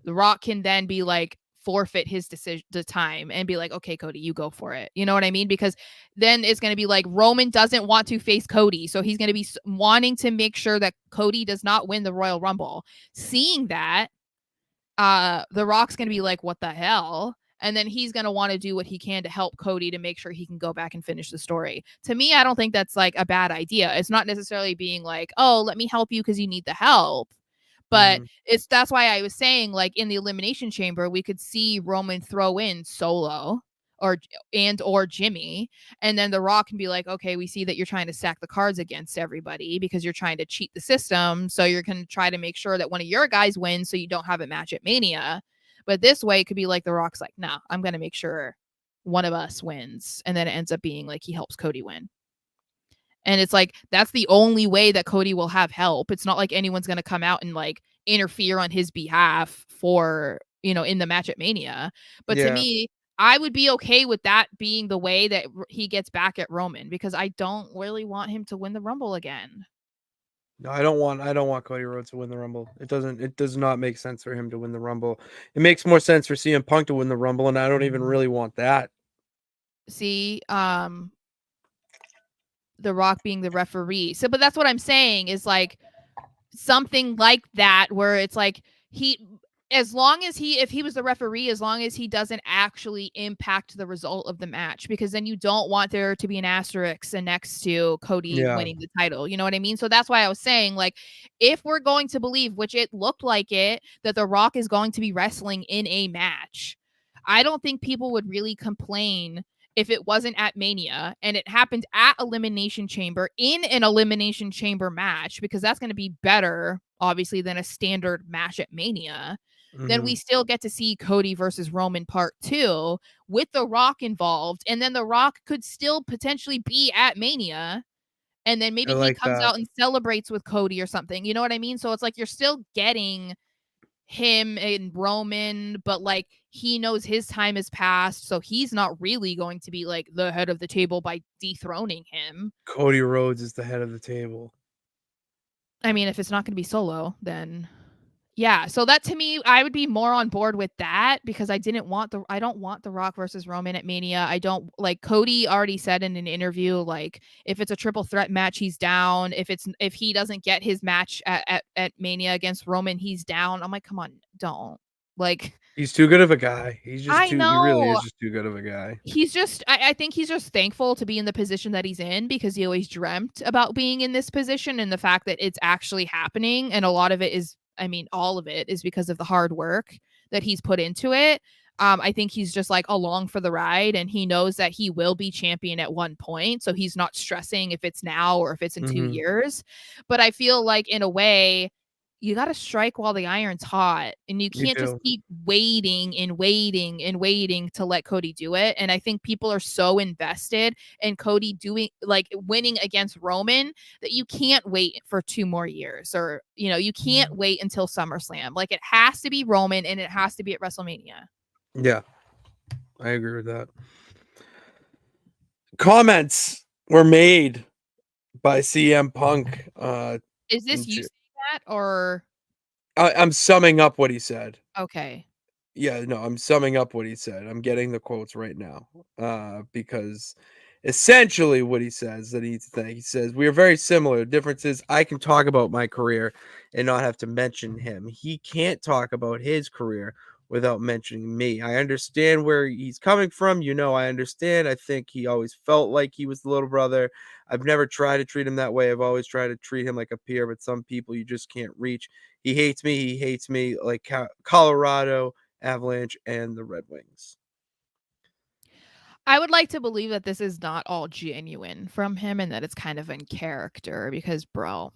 The Rock can then be like forfeit his decision, the time, and be like, okay, Cody, you go for it. You know what I mean? Because then it's going to be like Roman doesn't want to face Cody, so he's going to be wanting to make sure that Cody does not win the Royal Rumble. Seeing that, The Rock's going to be like, what the hell? And then he's going to want to do what he can to help Cody to make sure he can go back and finish the story. To me, I don't think that's like a bad idea. It's not necessarily being like, oh, let me help you because you need the help. But that's why I was saying, like, in the Elimination Chamber, we could see Roman throw in Solo or Jimmy, and then The Rock can be like, okay, we see that you're trying to stack the cards against everybody because you're trying to cheat the system. So you're going to try to make sure that one of your guys wins so you don't have a match at Mania. But this way, it could be like The Rock's like, nah, I'm going to make sure one of us wins. And then it ends up being like he helps Cody win. And it's like, that's the only way that Cody will have help. It's not like anyone's going to come out and like interfere on his behalf for, in the match at Mania. But to me, I would be okay with that being the way that he gets back at Roman, because I don't really want him to win the Rumble again. No, I don't want Cody Rhodes to win the Rumble. It does not make sense for him to win the Rumble. It makes more sense for CM Punk to win the Rumble, and I don't even really want that. See, The Rock being the referee. So, but that's what I'm saying is like something like that, where it's like as long as if he was the referee, as long as he doesn't actually impact the result of the match, because then you don't want there to be an asterisk next to Cody winning the title. You know what I mean? So that's why I was saying, like, if we're going to believe, which it looked like it, that The Rock is going to be wrestling in a match, I don't think people would really complain if it wasn't at Mania and it happened at Elimination Chamber in an Elimination Chamber match, because that's going to be better, obviously, than a standard match at Mania. Then we still get to see Cody versus Roman Part 2 with The Rock involved. And then The Rock could still potentially be at Mania. And then maybe he comes out and celebrates with Cody or something. You know what I mean? So it's like you're still getting him and Roman, but like he knows his time has passed. So he's not really going to be like the head of the table by dethroning him. Cody Rhodes is the head of the table. I mean, if it's not going to be Solo, then yeah. So that, to me, I would be more on board with that, because I don't want The Rock versus Roman at Mania. I don't like, Cody already said in an interview, like, if it's a triple threat match, he's down. If he doesn't get his match at Mania against Roman, he's down. I'm like, come on, don't. Like, he's too good of a guy. He really is know. just too good of a guy. He's just, I think he's just thankful to be in the position that he's in, because he always dreamt about being in this position, and the fact that it's actually happening. And a lot of it is, I mean, all of it is because of the hard work that he's put into it. I think he's just like along for the ride, and he knows that he will be champion at one point. So he's not stressing if it's now or if it's in 2 years. But I feel like, in a way, you got to strike while the iron's hot, and you can't just keep waiting and waiting and waiting to let Cody do it. And I think people are so invested in Cody winning against Roman, that you can't wait for 2 more years, or, you know, you can't wait until SummerSlam. Like, it has to be Roman, and it has to be at WrestleMania. Yeah, I agree with that. Comments were made by CM Punk. Is this you saying that, or? I'm summing up what he said. Okay. Yeah, no, I'm summing up what he said. I'm getting the quotes right now. Because essentially what he says that he says, we are very similar. The difference is I can talk about my career and not have to mention him. He can't talk about his career without mentioning me. I understand where he's coming from. You know, I understand. I think he always felt like he was the little brother. I've never tried to treat him that way. I've always tried to treat him like a peer, but some people you just can't reach. He hates me. He hates me like Colorado Avalanche and the Red Wings. I would like to believe that this is not all genuine from him, and that it's kind of in character, because, bro,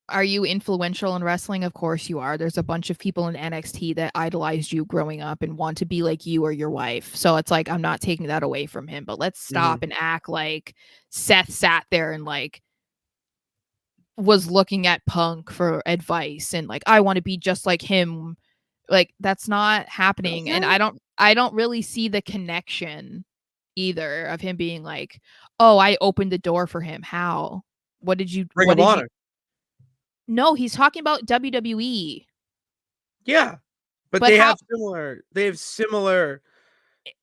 are you influential in wrestling? Of course you are. There's a bunch of people in NXT that idolized you growing up and want to be like you or your wife. So it's like, I'm not taking that away from him, but let's stop and act like Seth sat there and like was looking at Punk for advice and like, I want to be just like him. Like, that's not happening. And I don't really see the connection either of him being like, oh, I opened the door for him. How? What did you Ring of Honor? No, he's talking about WWE. Yeah. But they have similar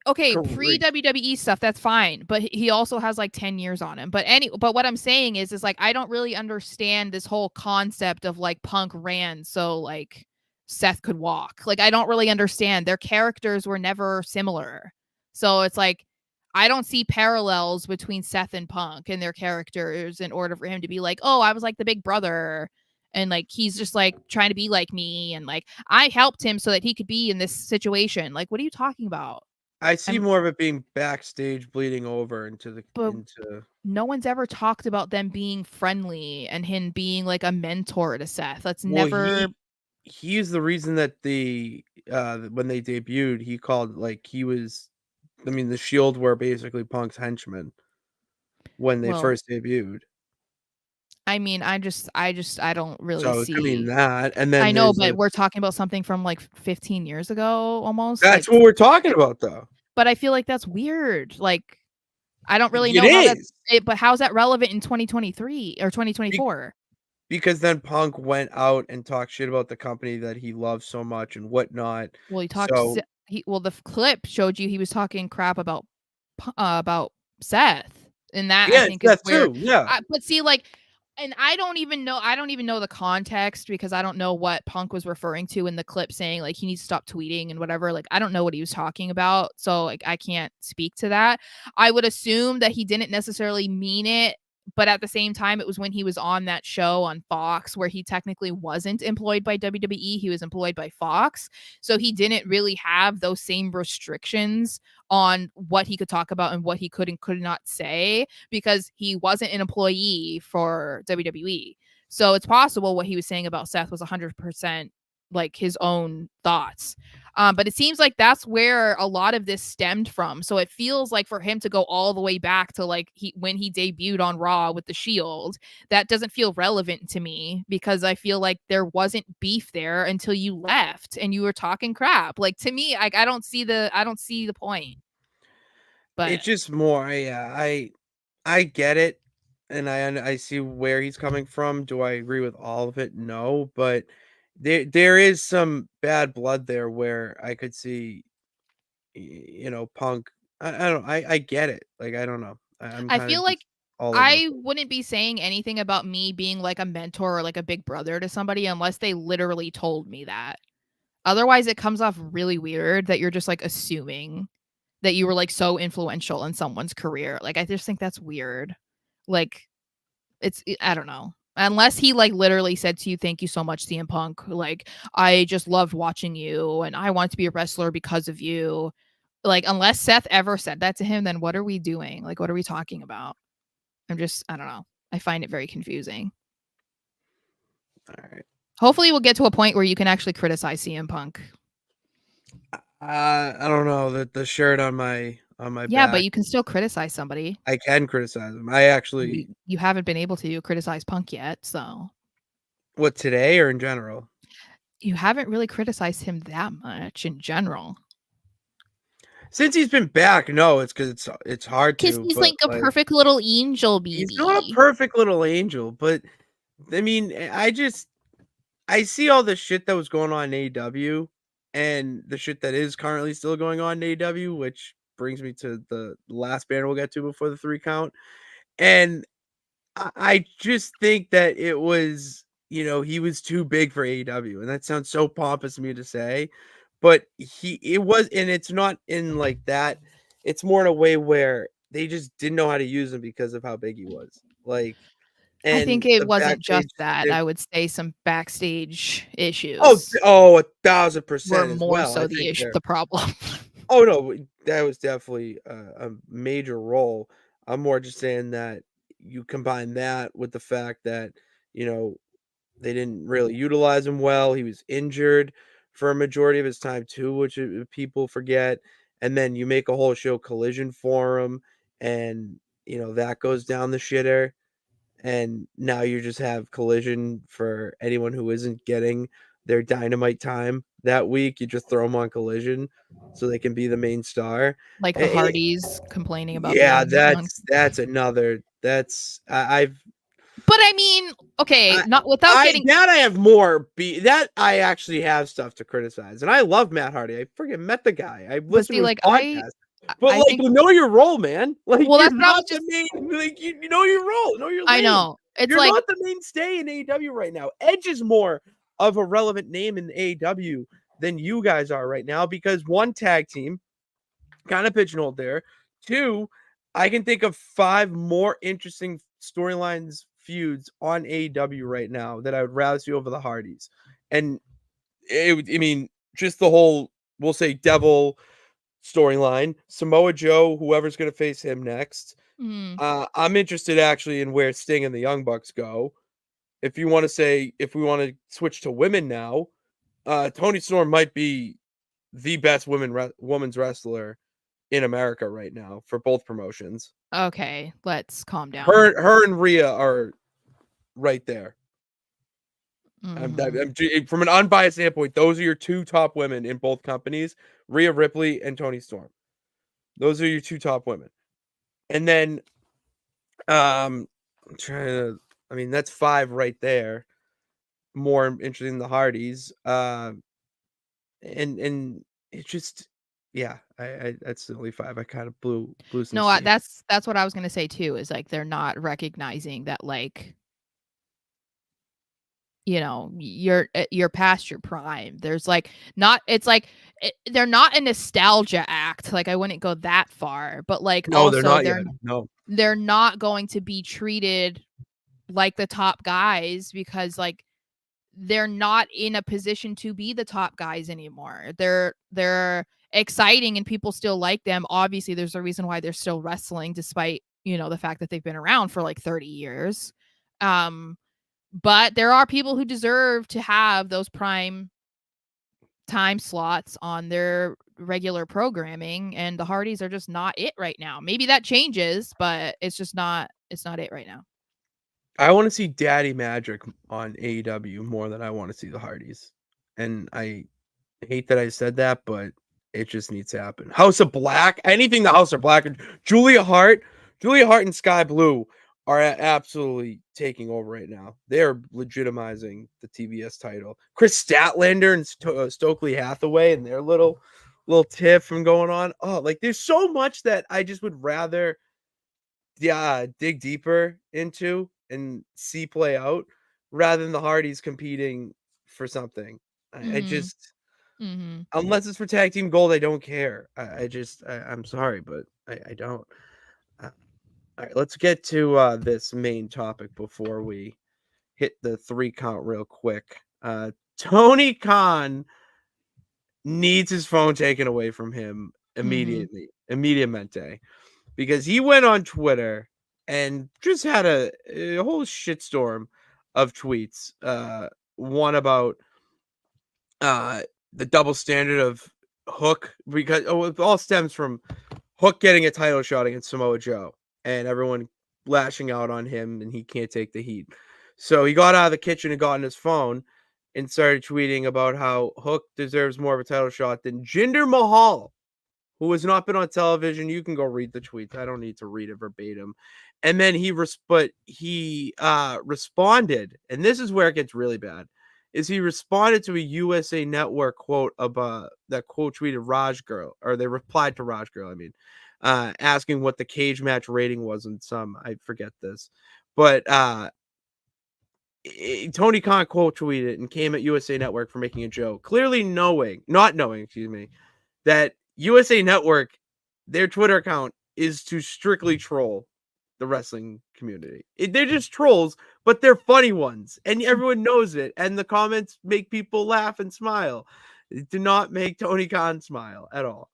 okay, pre-WWE stuff, that's fine, but he also has like 10 years on him. But what I'm saying is like, I don't really understand this whole concept of like Punk ran so like Seth could walk. Like, I don't really understand. Their characters were never similar. So it's like, I don't see parallels between Seth and Punk and their characters in order for him to be like, oh, I was like the big brother. And like, he's just like trying to be like me. And like, I helped him so that he could be in this situation. Like, what are you talking about? I see more of it being backstage bleeding over into no one's ever talked about them being friendly and him being like a mentor to Seth. That's never. He's the reason that when they debuted, he called like he was. I mean, the Shield were basically Punk's henchmen when they first debuted. I mean, I don't really see. I mean that, and then I know, but we're talking about something from like 15 years ago, almost. That's what we're talking about, though. But I feel like that's weird. Like, I don't really know how that's it, but how's that relevant in 2023 or 2024? Because then Punk went out and talked shit about the company that he loves so much and whatnot. Well, he talked. The clip showed you he was talking crap about Seth, and that I think is weird. Too, yeah. But see, like, And I don't even know the context because I don't know what Punk was referring to in the clip saying like he needs to stop tweeting and whatever. Like I don't know what he was talking about. So like I can't speak to that. I would assume that he didn't necessarily mean it, but at the same time it was when he was on that show on Fox where he technically wasn't employed by WWE, he was employed by Fox. So he didn't really have those same restrictions on what he could talk about and what he could and could not say because he wasn't an employee for WWE. So it's possible what he was saying about Seth was 100% like his own thoughts. But it seems like that's where a lot of this stemmed from. So it feels like for him to go all the way back to like when he debuted on Raw with the Shield, that doesn't feel relevant to me because I feel like there wasn't beef there until you left and you were talking crap. Like to me, I don't see the point. But It's just more, yeah, I get it, and I see where he's coming from. Do I agree with all of it? No, but there is some bad blood there where I could see, Punk. I don't. I get it. Like I don't know. I'm I kind feel of like just all over the I place. wouldn't be saying anything about me being like a mentor or like a big brother to somebody unless they literally told me that. Otherwise, it comes off really weird that you're just like assuming that you were like so influential in someone's career. Like, I just think that's weird. Like, I don't know. Unless he like literally said to you, "Thank you so much, CM Punk. Like, I just loved watching you and I want to be a wrestler because of you." Like, unless Seth ever said that to him, then what are we doing? Like, what are we talking about? I don't know. I find it very confusing. All right. Hopefully, we'll get to a point where you can actually criticize CM Punk. I don't know the shirt on my Yeah, but back. you can still criticize somebody. I can criticize him. I actually You haven't been able to criticize Punk yet, so what today or in general. you haven't really criticized him that much in general. Since he's been back, no, it's because it's hard 'Cause to, he's but like a like perfect little angel he's not a baby. perfect little angel, but I mean, I see all the shit that was going on in AEW and the shit that is currently still going on in AEW, which brings me to the last banner we'll get to before the 3 count. And I just think that it was, he was too big for AEW, and that sounds so pompous of me to say, but it was, and it's not in like that. It's more in a way where they just didn't know how to use him because of how big he was. Like, I think and it the wasn't just backstage that. diff I would say some backstage Oh, issues oh, were 1,000% as more well. I so the think issue, they're the problem. Oh, no, that was definitely a major role. I'm more just saying that you combine that with the fact that, you know, they didn't really utilize him well. He was injured for a majority of his time too, which people forget. And then you make a whole show Collision for him, and that goes down the shitter. And now you just have Collision for anyone who isn't getting their Dynamite time that week. You just throw them on Collision so they can be the main star. Like the Eh, Hardys complaining about yeah, being on. that's another. That's But I mean, okay, I not without getting. I have more that I actually have stuff to criticize, and I love Matt Hardy. I freaking met the guy. I But listened see, to his like podcast. But I like, think. know your role, man. Like, Well, you're that's what I not was the just. main. Like, you know your role, know your I lane. know it's You're like not the mainstay in AEW right now. Edge is more of a relevant name in AEW than you guys are right now because one, tag team, kind of pigeonholed there. Two, I can think of 5 more interesting storylines feuds on AEW right now that I would rather see over the Hardys. And I mean, just the whole, we'll say, Devil storyline, Samoa Joe, whoever's going to face him next. mm, I'm interested actually in where Sting and the Young Bucks go. If we want to switch to women now, Tony Storm might be the best women's wrestler in America right now for both promotions. okay, let's calm down. Her and Rhea are right there. Mhm. From an unbiased standpoint, those are your 2 top women in both companies, Rhea Ripley and Toni Storm. Those are your 2 top women. And then I'm trying to, I mean, that's 5 right there. More interesting than the Hardys. And it's just, yeah, I that's the only 5. I kind of blew some No, steam. that's what I was gonna say too. Is like they're not recognizing that like you're past your prime. There's like not it's like they're not a nostalgia act. Like I wouldn't go that far, but like No, they're also not yet. No. they're not going to be treated like the top guys because like they're not in a position to be the top guys anymore. They're exciting and people still like them. Obviously, there's a reason why they're still wrestling despite, the fact that they've been around for like 30 years. But there are people who deserve to have those prime time slots on their regular programming, and the Hardys are just not it right now. Maybe that changes, but it's not it right now. I want to see Daddy Magic on AEW more than I want to see the Hardys. And I hate that I said that, but it just needs to happen. House of Black, anything the House of Black, Julia Hart and Sky Blue are absolutely taking over right now. They're legitimizing the TBS title. Chris Statlander and Stokely Hathaway and their little tiff from going on. Oh, like there's so much that I just would rather dig deeper into and see play out rather than the Hardys competing for something. I just unless it's for tag team gold, I don't care. I'm sorry, but I don't. All right, let's get to this main topic before we hit the 3 count real quick. Tony Khan needs his phone taken away from him immediately, immediatamente, because he went on Twitter and just had a whole shitstorm of tweets. One about the double standard of Hook, because it all stems from Hook getting a title shot against Samoa Joe and everyone lashing out on him and he can't take the heat. So he got out of the kitchen and got on his phone and started tweeting about how Hook deserves more of a title shot than Jinder Mahal, who has not been on television. You can go read the tweets. I don't need to read it verbatim. And then he responded, and this is where it gets really bad, is he responded to a USA Network quote about that quote tweeted Raj Girl, or they replied to Raj Girl, asking what the cage match rating was in some, I forget this. But Tony Khan quote tweeted and came at USA Network for making a joke, clearly not knowing, that USA Network, their Twitter account is to strictly troll the wrestling community. They're just trolls, but they're funny ones, and everyone knows it. And the comments make people laugh and smile. It do not make Tony Khan smile at all.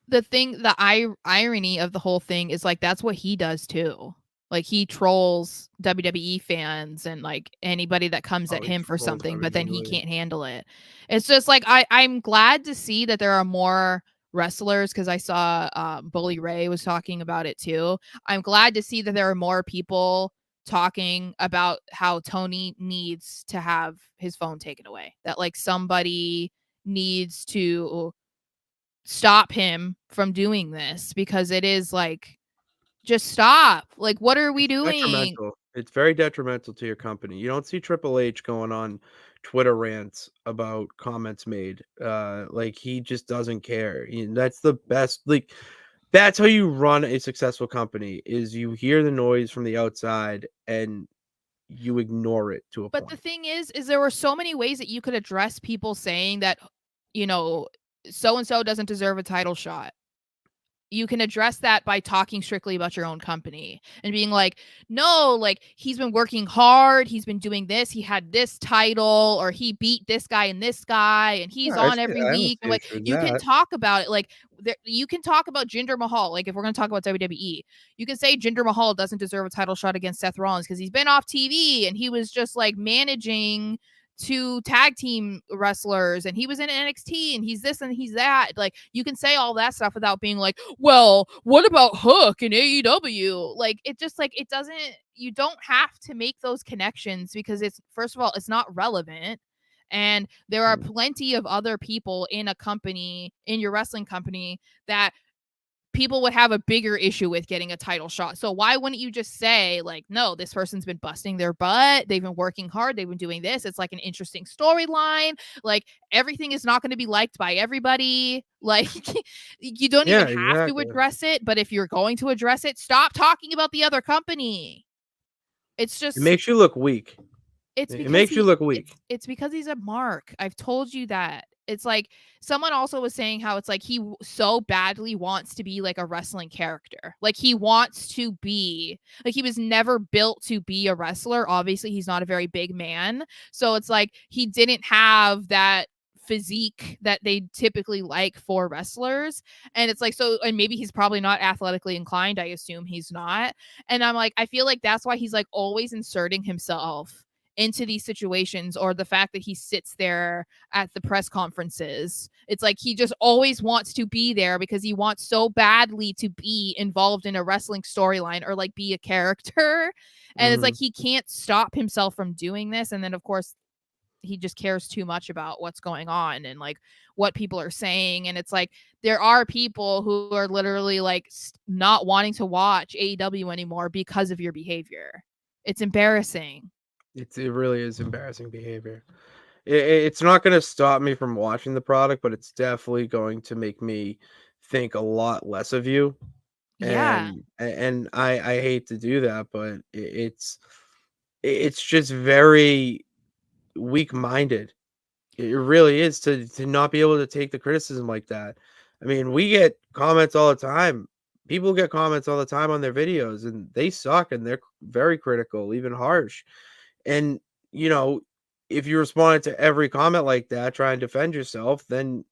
The irony of the whole thing is like that's what he does too. Like he trolls WWE fans and like anybody that comes at him for something, but then he can't handle it. It's just like I'm glad to see that there are more wrestlers, because I saw Bully Ray was talking about it too. I'm glad to see that there are more people talking about how Tony needs to have his phone taken away. That like somebody needs to stop him from doing this, because it is like, just stop. Like, what are we doing? Detrimental. It's very detrimental to your company. You don't see Triple H going on Twitter rants about comments made. Like he just doesn't care. That's the best. Like that's how you run a successful company. Is you hear the noise from the outside and you ignore it to a point. But the thing is there were so many ways that you could address people saying that, so and so doesn't deserve a title shot. You can address that by talking strictly about your own company and being like, no, like he's been working hard. He's been doing this. He had this title, or he beat this guy and this guy, and he's on every week. And like you can talk about it. Like you can talk about Jinder Mahal. Like if we're going to talk about WWE, you can say Jinder Mahal doesn't deserve a title shot against Seth Rollins because he's been off TV and he was just like managing 2 tag team wrestlers and he was in NXT and he's this and he's that. Like you can say all that stuff without being like, well, what about Hook and AEW? Like it just like it doesn't, you don't have to make those connections, because it's, first of all, it's not relevant. And there are plenty of other people in a company, in your wrestling company, that people would have a bigger issue with getting a title shot. So why wouldn't you just say like, no, this person's been busting their butt. They've been working hard. They've been doing this. It's like an interesting storyline. Like everything is not going to be liked by everybody. Like you don't even have to address it. But if you're going to address it, stop talking about the other company. It's just, it makes you look weak. It's It because makes you look weak. it's because he's a mark. I've told you that. It's like someone also was saying how it's like he so badly wants to be like a wrestling character. Like he wants to be like he was never built to be a wrestler. Obviously, he's not a very big man. So it's like he didn't have that physique that they typically like for wrestlers. And it's like so and maybe he's probably not athletically inclined. I assume he's not. And I'm like I feel like that's why he's like always inserting himself into these situations, or the fact that he sits there at the press conferences. It's like he just always wants to be there because he wants so badly to be involved in a wrestling storyline or like be a character. And it's like he can't stop himself from doing this. And then, of course, he just cares too much about what's going on and like what people are saying. And it's like there are people who are literally like not wanting to watch AEW anymore because of your behavior. It's embarrassing. It really is embarrassing behavior. It's not going to stop me from watching the product, but it's definitely going to make me think a lot less of you. Yeah. And I hate to do that, but it's just very weak-minded. It really is to not be able to take the criticism like that. I mean, we get comments all the time. People get comments all the time on their videos, and they suck, and they're very critical, even harsh. And, you know, if you responded to every comment like that, try and defend yourself, then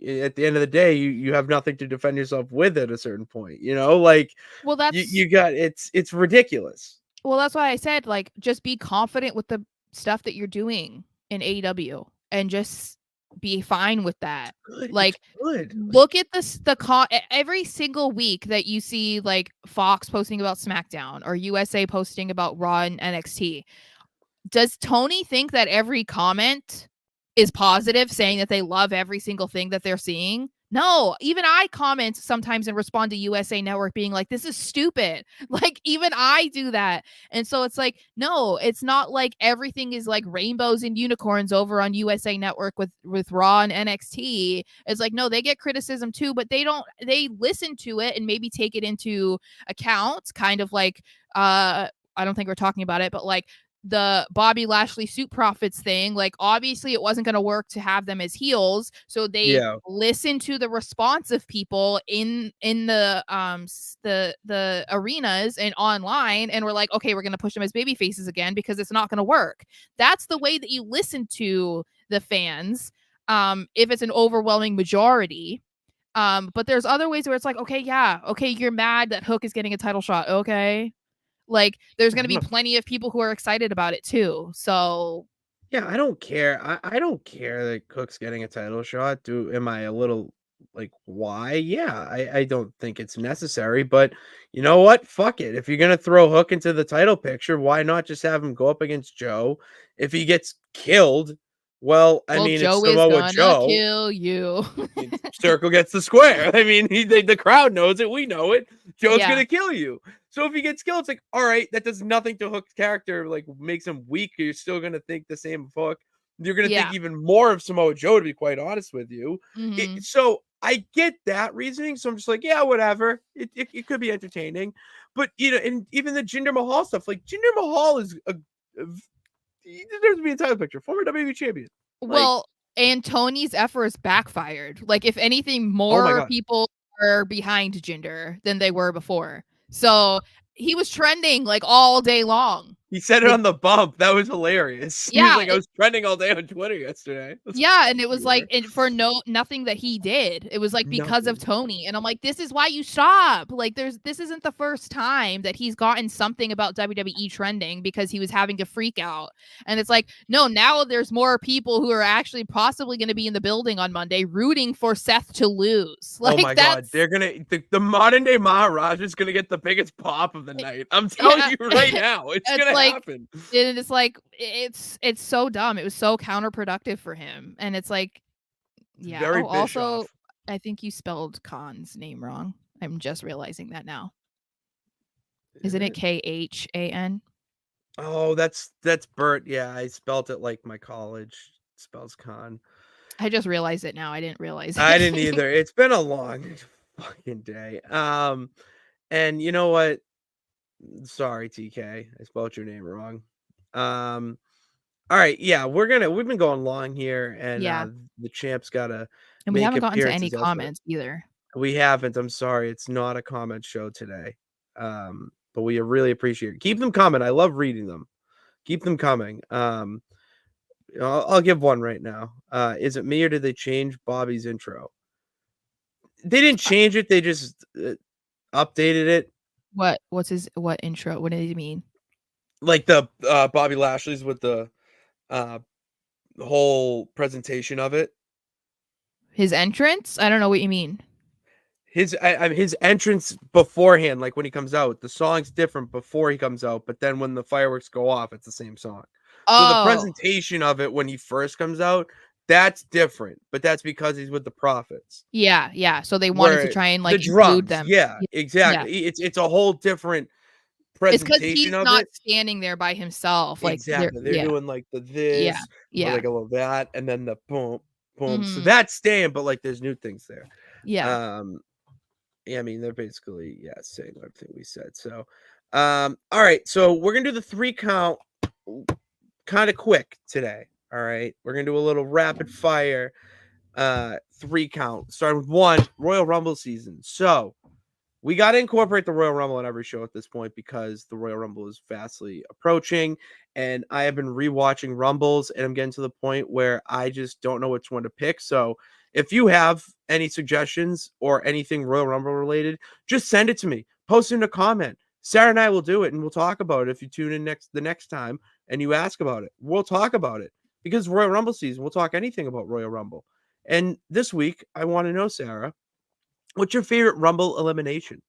at the end of the day, you have nothing to defend yourself with at a certain point, you know? Like, Well, you got it's ridiculous. that's why I said, like, just be confident with the stuff that you're doing in AEW and just be fine with that. Good, it's Like, good. Like, look at every single week that you see like Fox posting about SmackDown or USA posting about Raw and NXT. Does Tony think that every comment is positive, saying that they love every single thing that they're seeing? No, even I comment sometimes and respond to USA Network being like, this is stupid. Like, even I do that. And so it's like, no, it's not like everything is like rainbows and unicorns over on USA Network with Raw and NXT. It's like, no, they get criticism too, but they listen to it and maybe take it into account, kind of like, I don't think we're talking about it, but like the Bobby Lashley Suit Profits thing, like obviously it wasn't going to work to have them as heels, so they yeah. listened to the response of people in the arenas and online, and were like, okay, we're going to push them as baby faces again because it's not going to work. That's the way that you listen to the fans, if it's an overwhelming majority. But there's other ways where it's like, okay, yeah, okay, you're mad that Hook is getting a title shot, okay, like, there's gonna be plenty of people who are excited about it too. So Yeah, I don't care. I don't care that Cook's getting a title shot. Am I a little like why? Yeah, I don't think it's necessary, but you know what? Fuck it. If you're gonna throw Hook into the title picture, why not just have him go up against Joe? If he gets killed, well, I well, mean it's Joe is Samoa gonna Joe. kill you. Circle gets the square. I mean, the crowd knows it. We know it. Joe's Yeah. gonna kill you. So if he gets killed, it's like, all right, that does nothing to Hook's character. Like, makes him weak. You're still gonna think the same of Hook. You're gonna think Yeah. even more of Samoa Joe, to be quite honest with you. Mhm. So I get that reasoning. So I'm just like, yeah, whatever. It could be entertaining, but you know, and even the Jinder Mahal stuff, like Jinder Mahal is he deserves to be in the title picture, former WWE champion. Like, Well, and Tony's efforts backfired. Like, if anything, oh my more god. people are behind Jinder than they were before. So he was trending like all day long. He said it With on the bump. That was hilarious. He was yeah, like, I was trending all day on Twitter yesterday. That's Yeah, and it was like pure. for nothing that he did. It was like because of Nothing. Tony. And I'm like, this is why you stop. Like this isn't the first time that he's gotten something about WWE trending because he was having to freak out. And it's like, no, now there's more people who are actually possibly going to be in the building on Monday rooting for Seth to lose. Oh Like my god, that's they're gonna the modern day Maharaj is gonna get the biggest pop of the night. I'm telling yeah. you right now, it's It's gonna like happen. and it's like it's so dumb. It was so counterproductive for him. And it's like It's yeah. very Oh, also, Bischoff. I think you spelled Khan's name wrong. I'm just realizing that now. Is Isn't it it? Khan? Oh, that's Bert. Yeah, I spelt it like my college spells con. I just realized it now. I didn't realize I didn't it. either. It's been a long fucking day. And you know what? Sorry, TK. I spelled your name wrong. Um, All right, yeah, we've been going long here, and Yeah. the champ's gotta And we make haven't gotten to any appearances elsewhere. comments either. We haven't. I'm sorry. It's not a comment show today. But we really appreciate it. Keep them coming. I love reading them. Keep them coming. I'll give one right now. Is it me or did they change Bobby's intro? They didn't change it. They just updated it. What intro? What did he mean? Like the Bobby Lashley's with the whole presentation of it. His entrance? I don't know what you mean. His entrance beforehand, like when he comes out, the song's different before he comes out, but then when the fireworks go off, it's the same song. So the Oh, presentation of it when he first comes out, that's different, but that's because he's with the Prophets. yeah. So they wanted to Where try and the like include drums, them. yeah, Yeah. exactly. It's a whole different It's because presentation he's of not it. standing there by himself. Like Exactly. They're yeah, doing like the yeah, this or yeah. like a little that, and then the boom, boom. So Hmm. that's staying, but like there's new things there. Yeah. Yeah, I mean, they're basically, yeah, saying everything we said. So, all right. So we're gonna do the 3 count kind of quick today. All right. We're gonna do a little rapid fire 3 count. Starting with 1, Royal Rumble season. So we got to incorporate the Royal Rumble on every show at this point because the Royal Rumble is fastly approaching. And I have been rewatching Rumbles, and I'm getting to the point where I just don't know which one to pick. So if you have any suggestions or anything Royal Rumble related, just send it to me. Post it in a comment. Sarah and I will do it, and we'll talk about it if you tune in the next time and you ask about it. We'll talk about it because Royal Rumble season. We'll talk anything about Royal Rumble. And this week, I want to know, Sarah, what's your favorite Rumble elimination?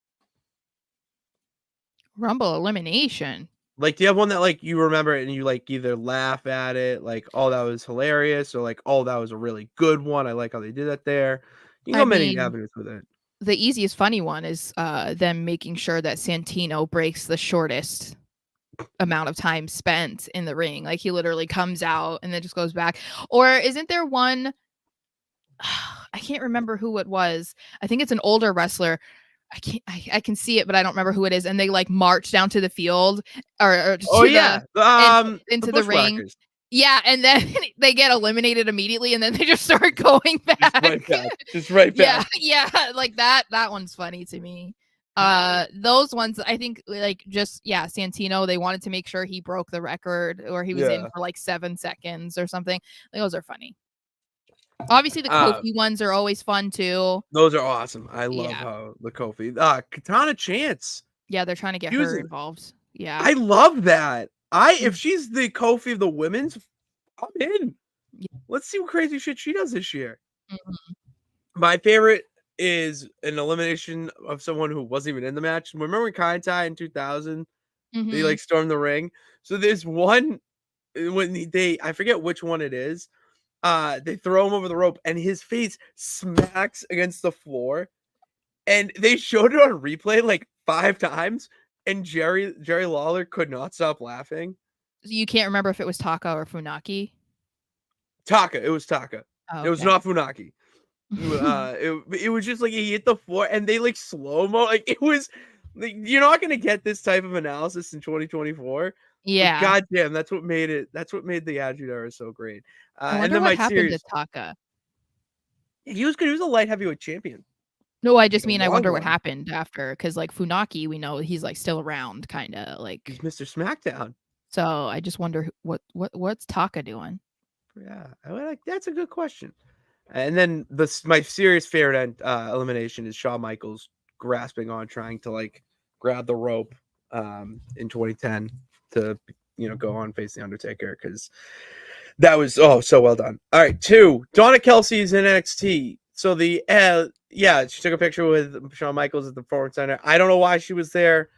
Rumble elimination. Like, do you have one that, like, you remember it and you, like, either laugh at it, like, "Oh, that was hilarious," or like, "Oh, that was a really good one. I like how they did that there." You can I go many mean, avenues with it. the easiest funny one is them making sure that Santino breaks the shortest amount of time spent in the ring. Like he literally comes out and then just goes back. Or isn't there one? I can't remember who it was. I think it's an older wrestler. I can see it, but I don't remember who it is. And they like march down to the field or Oh, to yeah. into The the ring. Bushwhackers. Yeah, and then they get eliminated immediately, and then they just start going back. Just right back. Just right back. Yeah, like that one's funny to me. Those ones I think like just Santino, they wanted to make sure he broke the record or he was in Yeah. for like 7 seconds or something. Like, those are funny. Obviously the Kofi ones are always fun too. Those are awesome. I love Yeah. how the Kofi Katana Chance. Yeah, they're trying to get her involved. Yeah. I love that. Mm. If she's the Kofi of the women's, I'm in. Yeah. Let's see what crazy shit she does this year. Mhm. My favorite is an elimination of someone who wasn't even in the match. Remember Kai Tai in 2000? They Mhm. like stormed the ring. So there's one when I forget which one it is. They throw him over the rope and his face smacks against the floor. And they showed it on replay like 5 times. And Jerry Lawler could not stop laughing. You can't remember if it was Taka or Funaki? Taka. It was Taka. Oh, It was okay. not Funaki. It was just like he hit the floor and they like slow-mo. Like it was like, you're not gonna get this type of analysis in 2024. Yeah. But goddamn, that's what made it. That's what made the Attitude Era so great. I And wonder then what my happened series, to Taka. he was good. He was a light heavyweight champion. No, I just A mean I long wonder what one. happened after, because like Funaki, we know he's like still around, kind of like. He's Mr. SmackDown. So I just wonder what's Taka doing. Yeah, that's a good question. And then my serious favorite elimination is Shawn Michaels grasping on trying to like grab the rope in 2010 to go on face the Undertaker because that was so well done. All right, 2, Donna Kelsey's in NXT. So she took a picture with Shawn Michaels at the Performance Center. I don't know why she was there.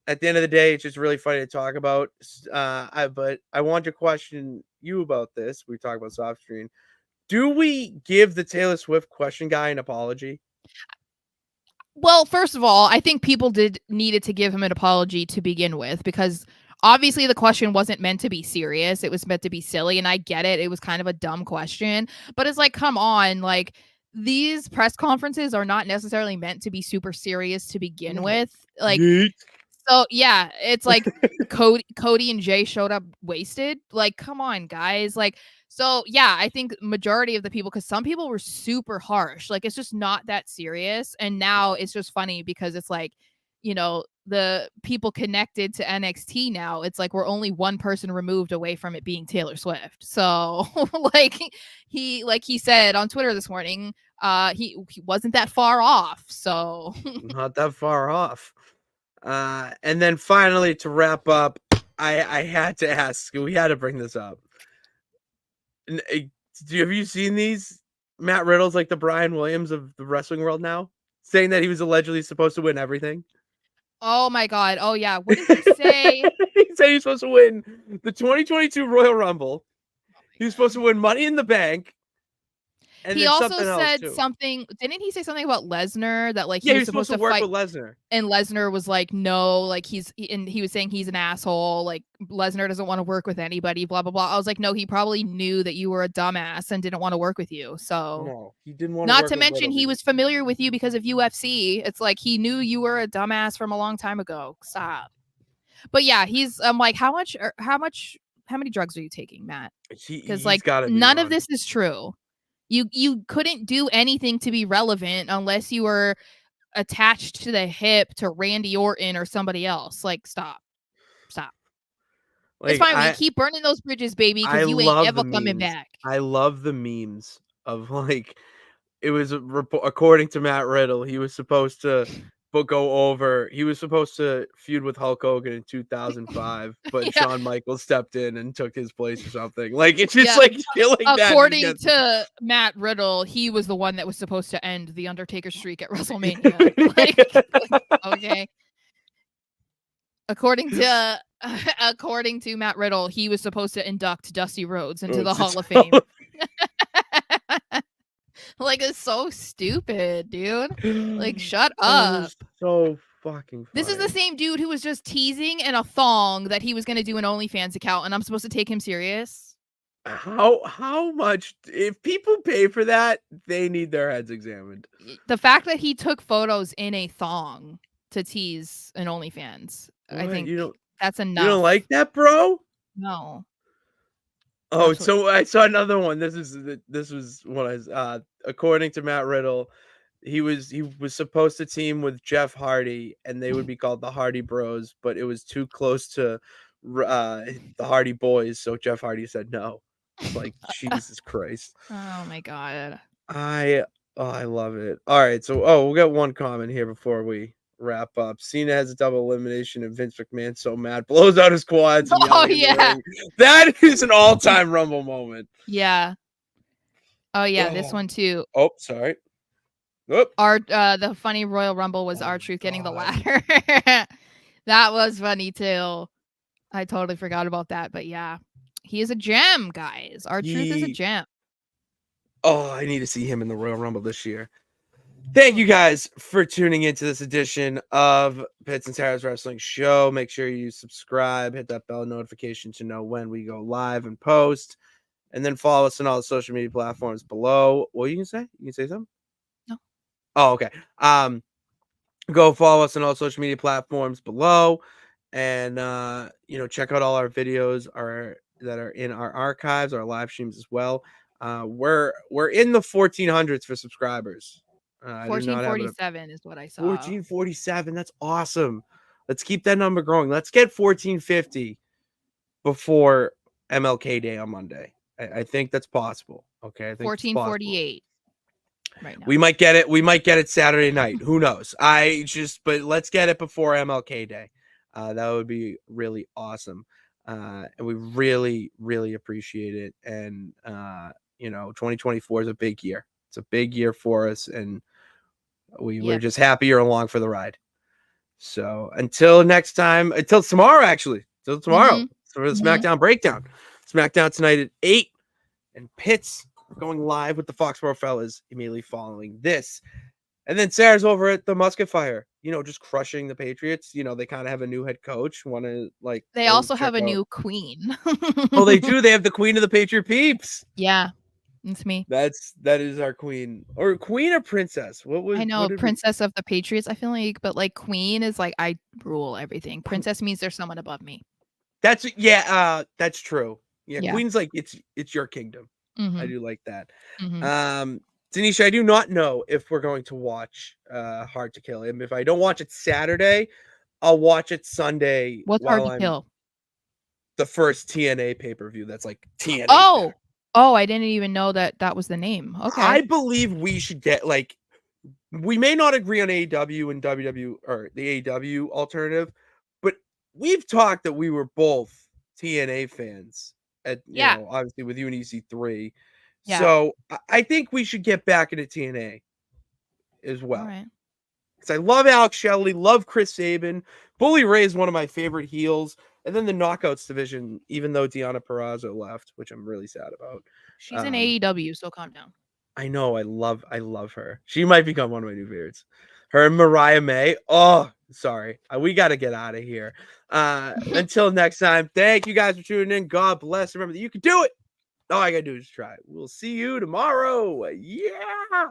At the end of the day, it's just really funny to talk about. But I want to question you about this. We talk about soft screen. Do we give the Taylor Swift question guy an apology? Well, first of all, I think people needed to give him an apology to begin with, because obviously the question wasn't meant to be serious. It was meant to be silly, and I get it. It was kind of a dumb question, but it's like, come on, like these press conferences are not necessarily meant to be super serious to begin with. Like, So yeah, it's like Cody and Jay showed up wasted. Like, come on, guys. Like, so yeah, I think majority of the people, because some people were super harsh. Like, it's just not that serious. And now it's just funny because it's like, the people connected to NXT now, it's like we're only one person removed away from it being Taylor Swift. So like he said on Twitter this morning, he wasn't that far off. So Not that far off. And then finally, to wrap up, I had to ask. We had to bring this up. Have you seen these? Matt Riddle's like the Brian Williams of the wrestling world now, saying that he was allegedly supposed to win everything. Oh my God. Oh yeah. What did he say? He said he was supposed to win the 2022 Royal Rumble. He was supposed to win Money in the Bank. And he then also something else said too. something. Didn't he say something about Lesnar that like Yeah, he was supposed to work fight with Lesnar? and Lesnar was like, no, like he was saying he's an asshole. Like Lesnar doesn't want to work with anybody. Blah blah blah. I was like, no, he probably knew that you were a dumbass and didn't want to work with you. So No, he didn't want to. not work to with mention Riddle, he was familiar with you because of UFC. It's like he knew you were a dumbass from a long time ago. Stop. But yeah, I'm like, how many drugs are you taking, Matt? Because like none of this is true. You couldn't do anything to be relevant unless you were attached to the hip to Randy Orton or somebody else. Like, stop. Like, it's fine. We keep burning those bridges, baby, because you ain't ever coming back. I love the memes of like, it was according to Matt Riddle, he was supposed to he was supposed to feud with Hulk Hogan in 2005, but Yeah. Shawn Michaels stepped in and took his place or something. Like, it's just like shit like that. According to Matt Riddle, he was the one that was supposed to end the Undertaker streak at WrestleMania. Okay. According to Matt Riddle, he was supposed to induct Dusty Rhodes into the Hall of Fame. Like, it's so stupid, dude. Like, shut up. So fucking funny. This is the same dude who was just teasing in a thong that he was going to do an OnlyFans account, and I'm supposed to take him serious? How much? If people pay for that, they need their heads examined. The fact that he took photos in a thong to tease an OnlyFans, what? I think that's enough. You don't like that, bro? No. Oh, so I saw another one. This was what I was according to Matt Riddle, he was supposed to team with Jeff Hardy and they would be called the Hardy Bros, but it was too close to the Hardy Boys, so Jeff Hardy said no. It's like, Jesus Christ. Oh my God. I love it. All right, so we'll get one comment here before we wrap up. Cena has a double elimination and Vince McMahon's so mad, blows out his quads and yelling in the ring. That is an all-time Rumble moment. Yeah. Oh yeah, this one too. Oh, sorry. Oop. The funny Royal Rumble was R-Truth getting the ladder. That was funny too. I totally forgot about that, but yeah. He is a gem, guys. R-Truth is a gem. Oh, I need to see him in the Royal Rumble this year. Thank you guys for tuning into this edition of Pits and Sarah's Wrestling Show. Make sure you subscribe, hit that bell notification to know when we go live and post, and then follow us on all the social media platforms below. What are you gonna say? You can say something? No. Oh, okay. Go follow us on all social media platforms below, and check out all our videos that are in our archives, our live streams as well. We're in the 1400s for subscribers. 1447 is what I saw. 1447. That's awesome. Let's keep that number growing. Let's get 1450 before MLK Day on Monday. I think that's possible. Okay. I think 1448. Right now. We might get it Saturday night. Who knows? But let's get it before MLK Day. That would be really awesome. And we really, really appreciate it. And 2024 is a big year. It's a big year for us, and we're just happy you're along for the ride. So until next time, until tomorrow, for the SmackDown breakdown. SmackDown tonight at 8, and Pits going live with the Foxborough fellas immediately following this. And then Sarah's over at the Musket Fire, just crushing the Patriots. They kind of have a new head coach. They also have a new queen. Oh, they do. They have the queen of the Patriot Peeps. Yeah. It's me. That is our queen. Or queen or princess? I know, What did we princess of the Patriots, I feel like, but, like, queen is, like, I rule everything. Princess means there's someone above me. That's true. Yeah, Yeah. queen's like, it's your kingdom. I Mhm, do like that. mhm. Um, Tanisha, I do not know if we're going to watch, Hard to Kill. And if I don't watch it Saturday, I'll watch it Sunday What's hard while to I'm kill? the first TNA pay-per-view that's like TNA Oh! packed. Oh, I didn't even know that that was the name. Okay. I believe we should get, like we may not agree on AEW and WW or the AEW alternative, but we've talked that we were both TNA fans at, Yeah, obviously with you and EC3. yeah. So I think we should get back into TNA as well. Alright. Because I love Alex Shelley, love Chris Sabin. Bully Ray is one of my favorite heels. And then the Knockouts division, even though Deonna Purrazzo left, which I'm really sad about. She's in Um, AEW, so calm down. I know I love her. She might become one of my new favorites. Her and Mariah May. Oh, sorry. We got to get out of here. Until next time, thank you guys for tuning in. God bless. Remember that you can do it. All I got to do is try. We'll see you tomorrow. Yeah.